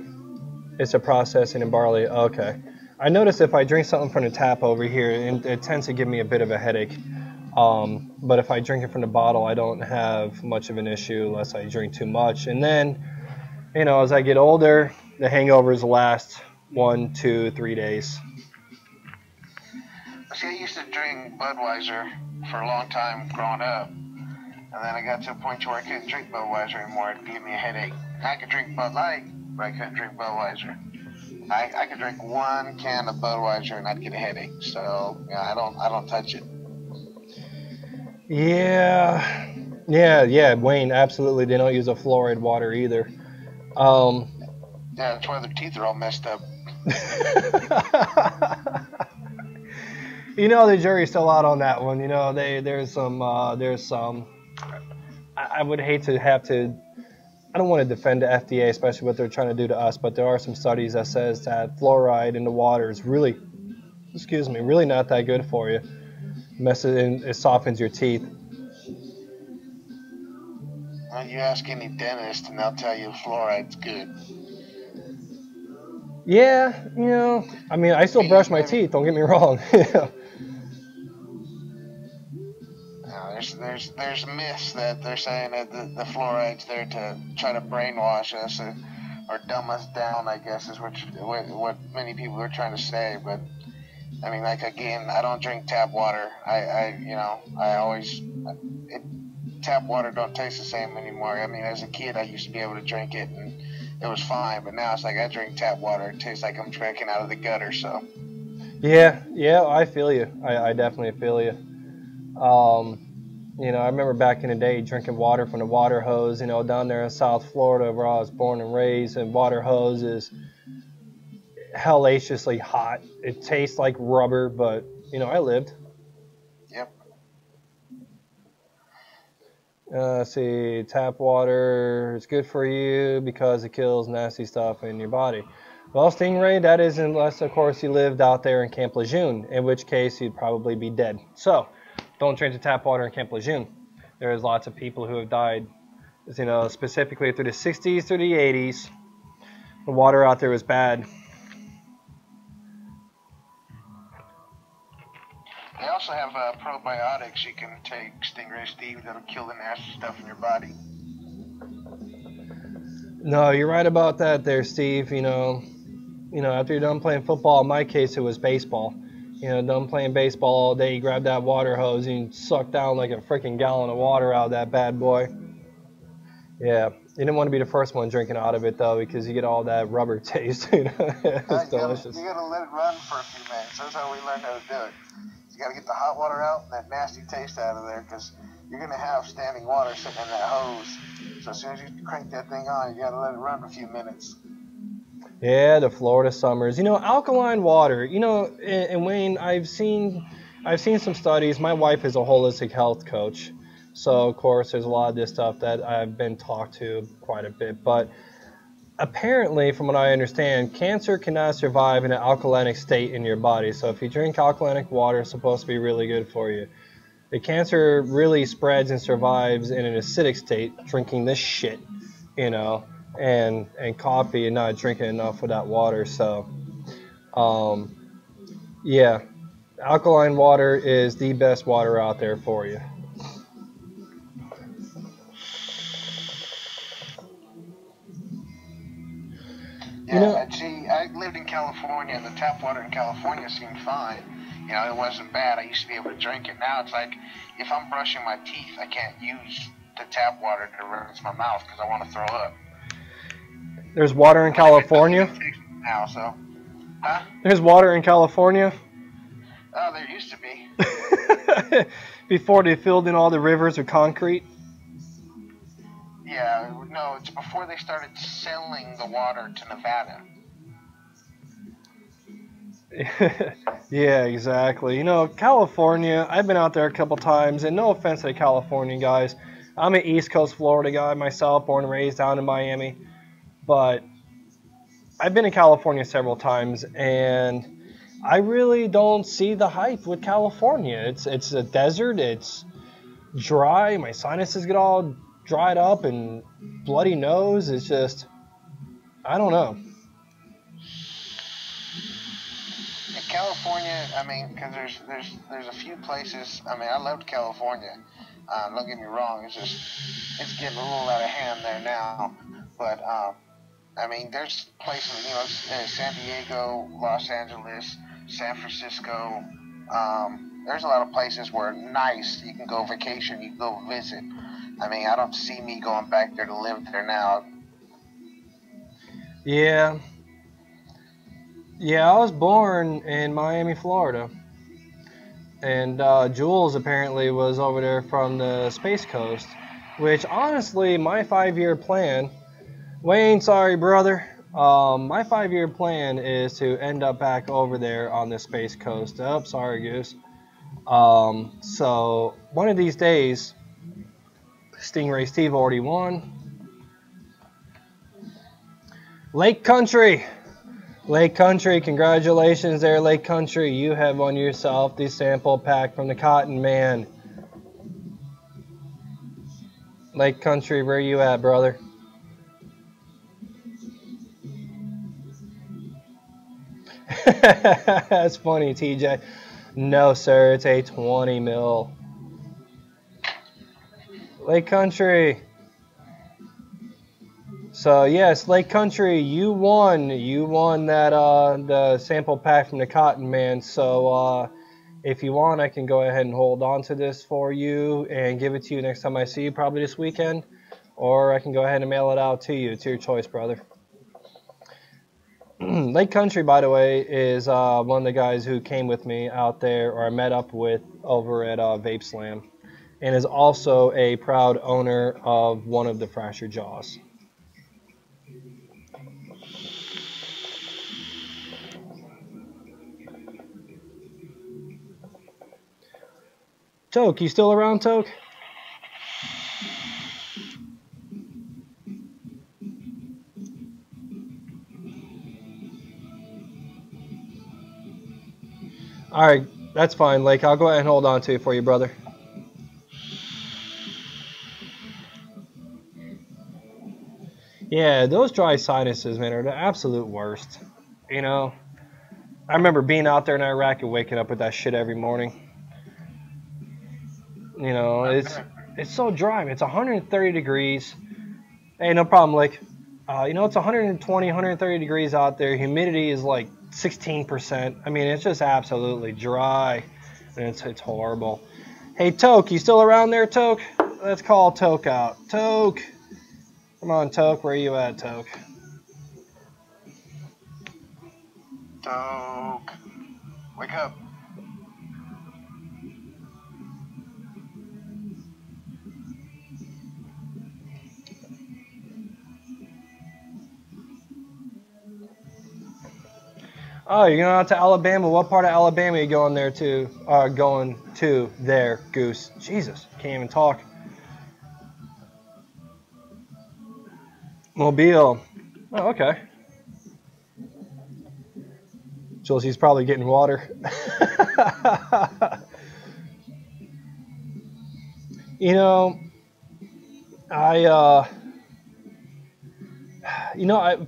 it's a processing in barley. Okay. I notice if I drink something from the tap over here, it tends to give me a bit of a headache. But if I drink it from the bottle, I don't have much of an issue unless I drink too much. And then, you know, as I get older, the hangovers last 1, 2, 3 days. See, I used to drink Budweiser for a long time growing up, and then I got to a point where I couldn't drink Budweiser anymore. It gave me a headache. I could drink Bud Light, but I couldn't drink Budweiser. I could drink one can of Budweiser and I'd get a headache. So yeah, I don't touch it. Yeah, Wayne, absolutely. They don't use a fluoride water either. Yeah, that's why their teeth are all messed up. You know, the jury's still out on that one. You know, there's some. I would hate to have to. I don't want to defend the FDA, especially what they're trying to do to us. But there are some studies that says that fluoride in the water is really, really not that good for you. It softens your teeth. Well, you ask any dentist and they'll tell you fluoride's good. Yeah, you know, I mean, I still brush my teeth. Don't get me wrong. There's myths that they're saying that the fluoride's there to try to brainwash us or dumb us down, I guess is what many people are trying to say. But I mean, like again, I don't drink tap water. Tap water don't taste the same anymore. I mean, as a kid, I used to be able to drink it and it was fine, but now it's like I drink tap water. It tastes like I'm drinking out of the gutter. So. Yeah, I feel you. I definitely feel you. You know, I remember back in the day drinking water from the water hose, you know, down there in South Florida where I was born and raised, and water hose is hellaciously hot. It tastes like rubber, but, you know, I lived. Yep. Let's see, tap water is good for you because it kills nasty stuff in your body. Well, Stingray, that is unless, of course, you lived out there in Camp Lejeune, in which case you'd probably be dead. So, don't drink the tap water in Camp Lejeune. There's lots of people who have died, you know, specifically through the 60s, through the 80s. The water out there was bad. They also have probiotics you can take, Stingray Steve, that'll kill the nasty stuff in your body. No, you're right about that there, Steve. You know, after you're done playing football, in my case, it was baseball. You know, done playing baseball all day, you grab that water hose and you suck down like a freaking gallon of water out of that bad boy. Yeah, you didn't want to be the first one drinking out of it, though, because you get all that rubber taste. You know? It's delicious. You gotta let it run for a few minutes. That's how we learned how to do it. You gotta get the hot water out and that nasty taste out of there, because you're gonna have standing water sitting in that hose. So as soon as you crank that thing on, you gotta let it run for a few minutes. Yeah, the Florida summers. You know, alkaline water. You know, and Wayne, I've seen some studies. My wife is a holistic health coach, so of course there's a lot of this stuff that I've been talked to quite a bit. But apparently, from what I understand, cancer cannot survive in an alkalinic state in your body. So if you drink alkalinic water, it's supposed to be really good for you. The cancer really spreads and survives in an acidic state, drinking this shit, you know, and coffee and not drinking enough of that water. So, yeah, alkaline water is the best water out there for you. You know, Yeah, see, I lived in California, and the tap water in California seemed fine. You know, it wasn't bad. I used to be able to drink it. Now it's like, if I'm brushing my teeth, I can't use the tap water to rinse my mouth because I want to throw up. there's water in California. Now, so, huh? There's water in California. Oh, there used to be. Before they filled in all the rivers with concrete. Yeah, no, it's before they started selling the water to Nevada. Yeah, exactly. You know, California, I've been out there a couple times, and no offense to the California guys. I'm an East Coast Florida guy myself, born and raised down in Miami. But I've been in California several times, and I really don't see the hype with California. It's a desert, it's dry, my sinuses get all dried up and bloody nose. It's just, I don't know. In California, I mean, because there's a few places. I mean, I loved California. Don't get me wrong. It's getting a little out of hand there now. But I mean, there's places, you know, San Diego, Los Angeles, San Francisco. There's a lot of places where nice. You can go vacation. You can go visit. I mean, I don't see me going back there to live there now. Yeah. Yeah, I was born in Miami, Florida. And Jules apparently was over there from the Space Coast, which honestly, my 5-year plan, Wayne, sorry, brother. My 5-year plan is to end up back over there on the Space Coast. Oh, sorry, Goose. So one of these days, Stingray Steve already won. Lake Country. Lake Country, congratulations there, Lake Country. You have won yourself the sample pack from the Cotton Man. Lake Country, where you at, brother? That's funny, TJ. No, sir, it's a 20 mil. Lake Country. So yes, Lake Country, you won. You won that the sample pack from the Cotton Man. So if you want, I can go ahead and hold on to this for you and give it to you next time I see you, probably this weekend. Or I can go ahead and mail it out to you. It's your choice, brother. Lake Country, by the way, is one of the guys who came with me out there, or I met up with over at Vape Slam, and is also a proud owner of one of the Fractured Jaws. Toke, you still around, Toke? All right, that's fine, Lake. I'll go ahead and hold on to it for you, brother. Yeah, those dry sinuses, man, are the absolute worst. You know, I remember being out there in Iraq and waking up with that shit every morning. You know, it's so dry. It's 130 degrees. Hey, no problem, Lake. You know, it's 120, 130 degrees out there. Humidity is like 16%. I mean, it's just absolutely dry, and it's horrible. Hey, Toke, you still around there, Toke? Let's call Toke out. Toke. Come on, Toke. Where you at, Toke? Toke, wake up. Oh, you're going out to Alabama. What part of Alabama are you going there to? Going to there, Goose. Jesus, can't even talk. Mobile. Oh, okay. Chelsea's probably getting water. You know,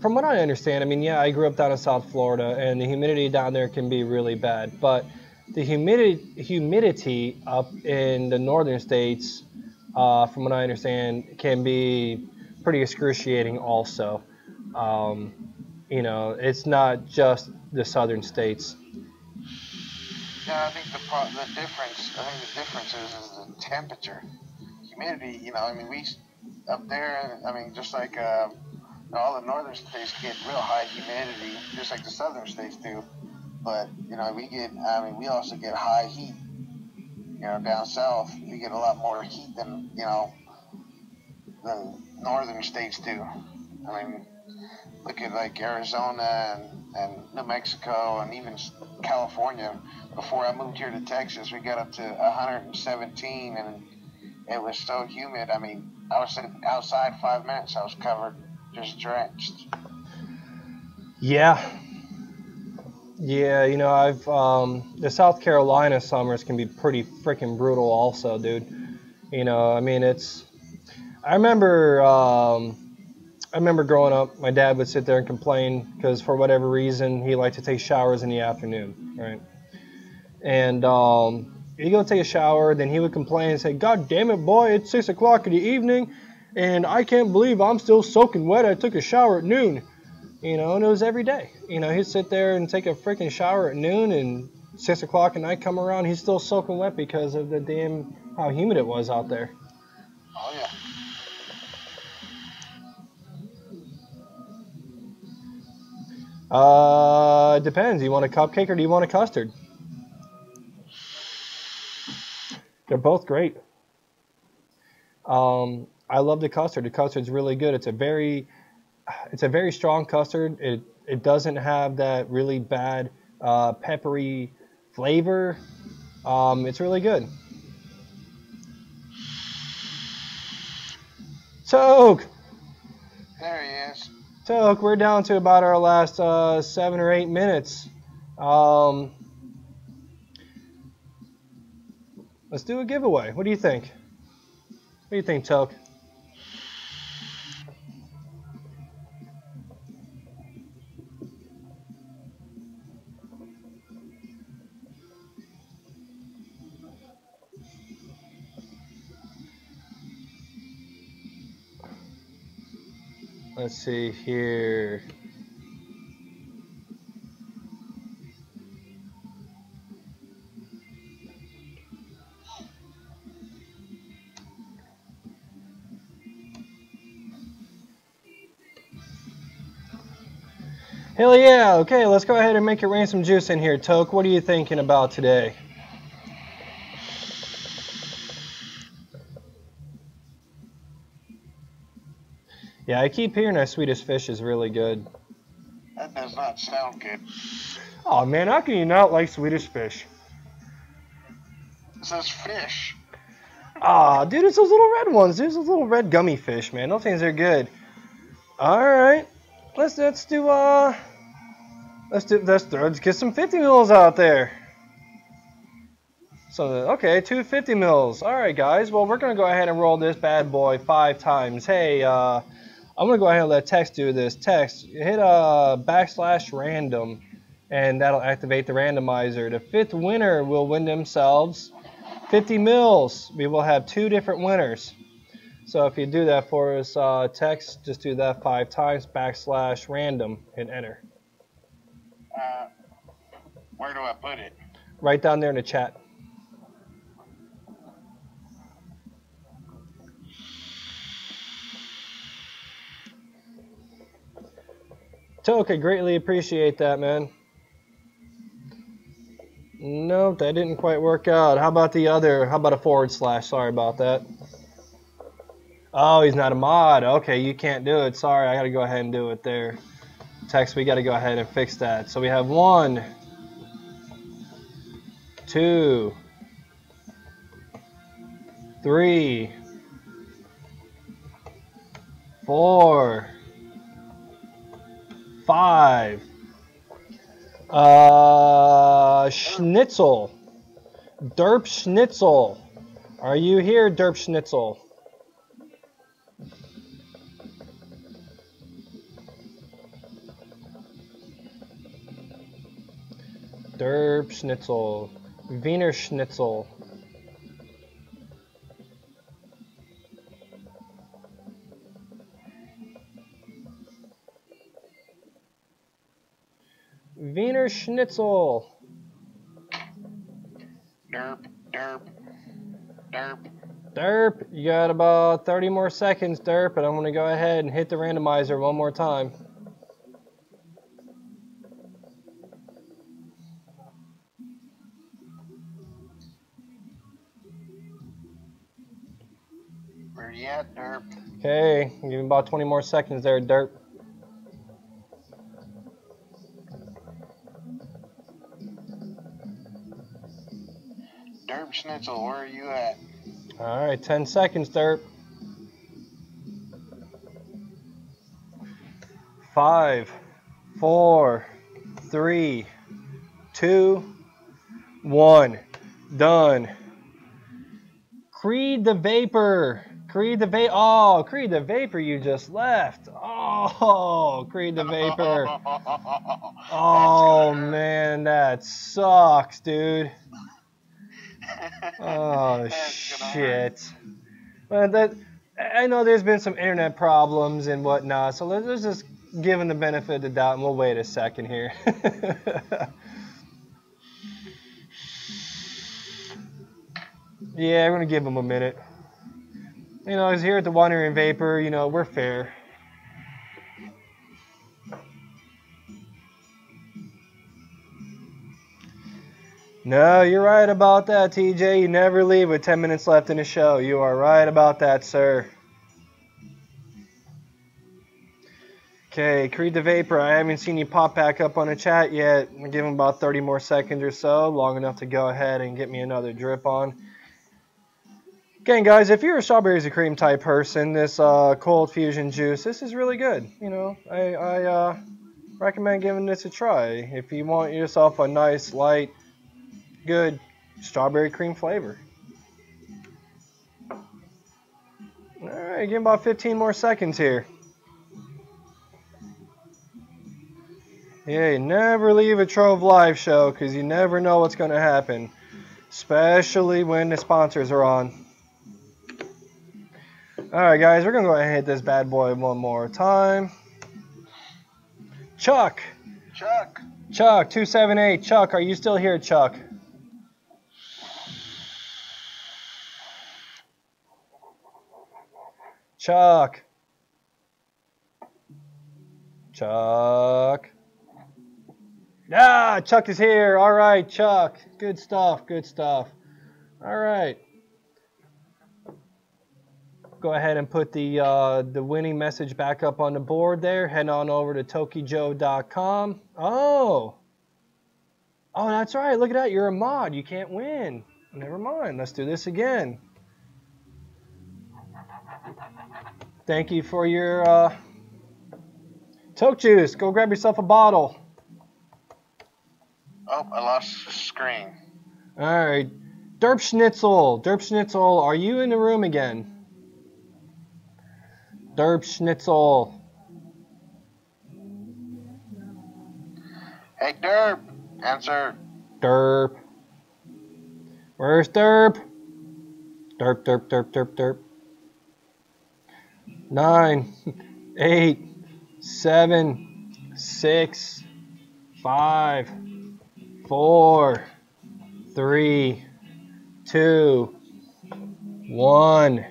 from what I understand, I mean, yeah, I grew up down in South Florida, and the humidity down there can be really bad. But the humidity up in the northern states, from what I understand, can be pretty excruciating also. You know, it's not just the southern states. Yeah, I think the difference. I think the difference is the temperature, humidity. You know, I mean, we up there. I mean, just like all the northern states get real high humidity, just like the southern states do. But you know, we get. I mean, we also get high heat. You know, down south, we get a lot more heat than the northern states do. I mean, look at like Arizona and New Mexico and even California. Before I moved here to Texas, we got up to 117 and it was so humid. I mean, I was sitting outside 5 minutes, I was covered, just drenched. Yeah. Yeah, you know, the South Carolina summers can be pretty freaking brutal also, dude. You know, I mean, I remember, I remember growing up, my dad would sit there and complain because for whatever reason, he liked to take showers in the afternoon, right? And he'd go take a shower, then he would complain and say, "God damn it, boy, it's 6 o'clock in the evening, and I can't believe I'm still soaking wet. I took a shower at noon." You know, and it was every day. You know, he'd sit there and take a freaking shower at noon, and 6 o'clock at night come around, he's still soaking wet because of the damn how humid it was out there. Oh yeah. It depends. Do you want a cupcake or do you want a custard? They're both great. I love the custard. The custard's really good. It's a very strong custard. It doesn't have that really bad peppery flavor. It's really good. Toke, There he is. Toke, we're down to about our last 7 or 8 minutes. Um, let's do a giveaway. What do you think? What do you think, Toke? Let's see here. Hell yeah. Okay, let's go ahead and make it rain some juice in here, Toke. What are you thinking about today? Yeah, I keep hearing that Swedish fish is really good. That does not sound good. Oh man, how can you not like Swedish fish? It says fish. Ah, dude, it's those little red ones. There's those little red gummy fish, man. Those things are good. All right, let's get some 50 mils out there. So okay, 250 mils. All right, guys. Well, we're gonna go ahead and roll this bad boy 5 times. Hey, I'm gonna go ahead and let text do this. Text, hit /random, and that'll activate the randomizer. The 5th winner will win themselves 50 mils. We will have 2 different winners. So if you do that for us, text, just do that 5 times, /random, hit enter. Where do I put it? Right down there in the chat. Toke, greatly appreciate that, man. Nope, that didn't quite work out. How about the other? How about a /? Sorry about that. Oh, he's not a mod. Okay, you can't do it. Sorry, I got to go ahead and do it there. Text, we got to go ahead and fix that. So we have 1, 2, 3, 4, 5. Schnitzel. Derp Schnitzel. Are you here, Derp Schnitzel? Derp Schnitzel. Wiener Schnitzel. Wiener Schnitzel. Derp, derp, derp. Derp, you got about 30 more seconds, Derp, and I'm going to go ahead and hit the randomizer one more time. Where you at, derp? Okay, give me about 20 more seconds there, Derp. Derp Schnitzel, where are you at? All right, 10 seconds, Derp. 5, 4, 3, 2, 1. Done. Creed the Vaper. Creed the Vaper. Oh, Creed the Vaper, you just left. Oh, Creed the Vaper. Oh, man, that sucks, dude. Oh, shit. Well, I know there's been some internet problems and whatnot, so let's just give him the benefit of the doubt, and we'll wait a second here. Yeah, we're going to give him a minute. You know, he's here at the Wandering Vapor, you know, we're fair. No, you're right about that, TJ. You never leave with 10 minutes left in the show. You are right about that, sir. Okay, Creed the Vapor, I haven't seen you pop back up on the chat yet. I'm going to give him about 30 more seconds or so, long enough to go ahead and get me another drip on. Again, guys, if you're a strawberries and cream type person, this cold fusion juice, this is really good. You know, I recommend giving this a try. If you want yourself a nice, light, good strawberry cream flavor. All right, give him about 15 more seconds here. Yeah, you never leave a Trove Live show because you never know what's going to happen, especially when the sponsors are on. All right, guys, we're going to go ahead and hit this bad boy one more time. Chuck. Chuck. Chuck, 278. Chuck, are you still here, Chuck? Chuck. Chuck. Ah, Chuck is here. All right, Chuck. Good stuff, good stuff. All right. Go ahead and put the winning message back up on the board there. Head on over to tokijo.com. Oh, that's right. Look at that. You're a mod. You can't win. Never mind. Let's do this again. Thank you for your Toke Juice. Go grab yourself a bottle. Oh, I lost the screen. All right. Derp Schnitzel. Derp Schnitzel, are you in the room again? Derp Schnitzel. Hey, Derp. Answer. Derp. Where's Derp? Derp, derp, derp, derp, derp. 9, 8, 7, 6, 5, 4, 3, 2, 1.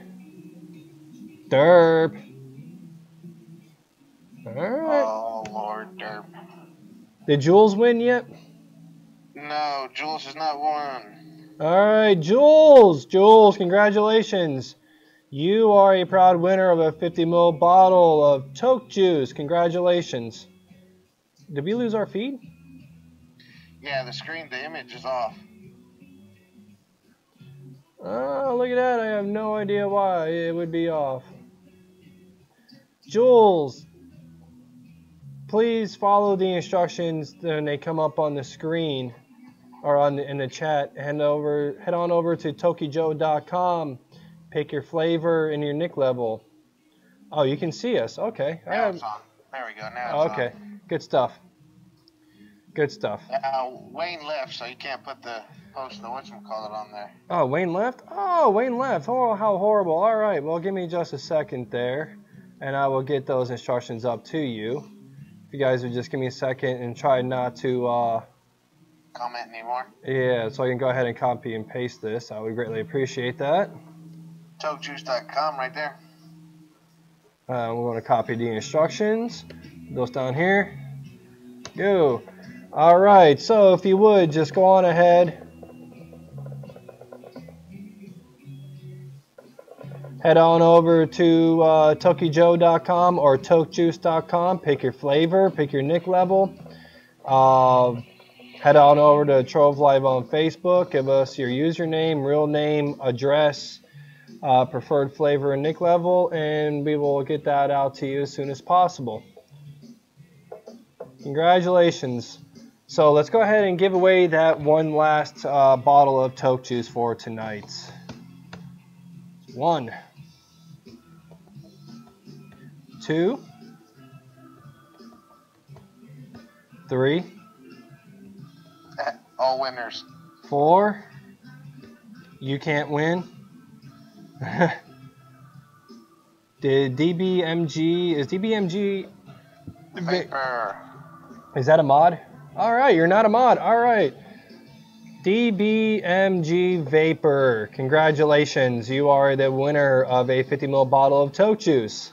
Derp. All right. Oh, Lord, Derp. Did Jules win yet? No, Jules has not won. All right, Jules. Jules, congratulations. You are a proud winner of a 50 ml bottle of Toke Juice. Congratulations. Did we lose our feed? Yeah, the image is off. Oh, look at that. I have no idea why it would be off. Jules, please follow the instructions when they come up on the screen or in the chat. Head on over to tokijo.com. Pick your flavor and your nick level. Oh, you can see us. Okay. Now it's on. There we go. Now it's okay. on. Good stuff. Good stuff. Now, Wayne left, so you can't put the post the whatchamacallit on there. Oh, Wayne left? Oh, Wayne left. Oh, how horrible. All right. Well, give me just a second there, and I will get those instructions up to you. If you guys would just give me a second and try not to comment anymore. yeah, so I can go ahead and copy and paste this. I would greatly appreciate that. Tokejuice.com right there. We're going to copy the instructions. Those down here. Go. All right, so if you would, just go on ahead. Head on over to tokejoe.com or tokejuice.com. Pick your flavor, pick your nick level. Head on over to Trove Live on Facebook. Give us your username, real name, address, preferred flavor and nick level, and we will get that out to you as soon as possible. Congratulations. So let's go ahead and give away that one last bottle of Toke Juice for tonight. 1, 2, 3, all winners. 4. You can't win. Did DBMG, is DBMG Vaper. Is that a mod? All right, you're not a mod. All right. DBMG Vaper, congratulations. You are the winner of a 50 ml bottle of Toke Juice.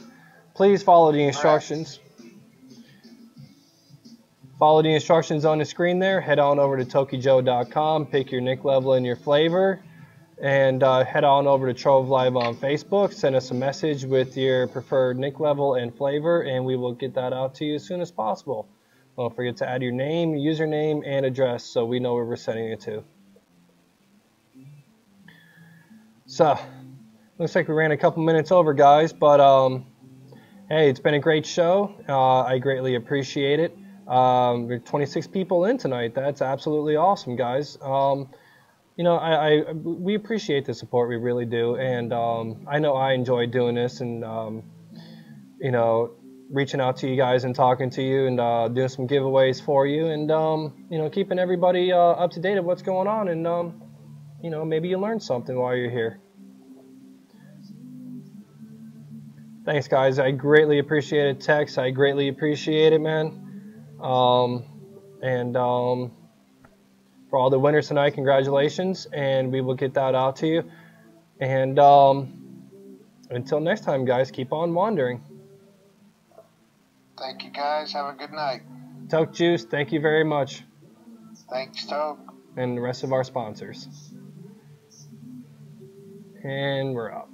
Please follow the instructions. Follow the instructions on the screen there. Head on over to tokejoe.com, pick your nick level and your flavor, and head on over to Trove Live on Facebook. Send us a message with your preferred nick level and flavor, and we will get that out to you as soon as possible. Don't forget to add your name, username, and address so we know where we're sending it to. So, looks like we ran a couple minutes over, guys, but hey, it's been a great show. I greatly appreciate it. We're 26 people in tonight. That's absolutely awesome, guys. You know, we appreciate the support, we really do, and I know I enjoy doing this, and you know, reaching out to you guys and talking to you and doing some giveaways for you, and you know, keeping everybody up to date of what's going on, and you know, maybe you learned something while you're here. Thanks, guys. I greatly appreciate it. Tex, I greatly appreciate it, man. And for all the winners tonight, congratulations, and we will get that out to you. And until next time, guys, keep on wandering. Thank you, guys. Have a good night. Toke Juice, thank you very much. Thanks, Toke. And the rest of our sponsors. And we're out.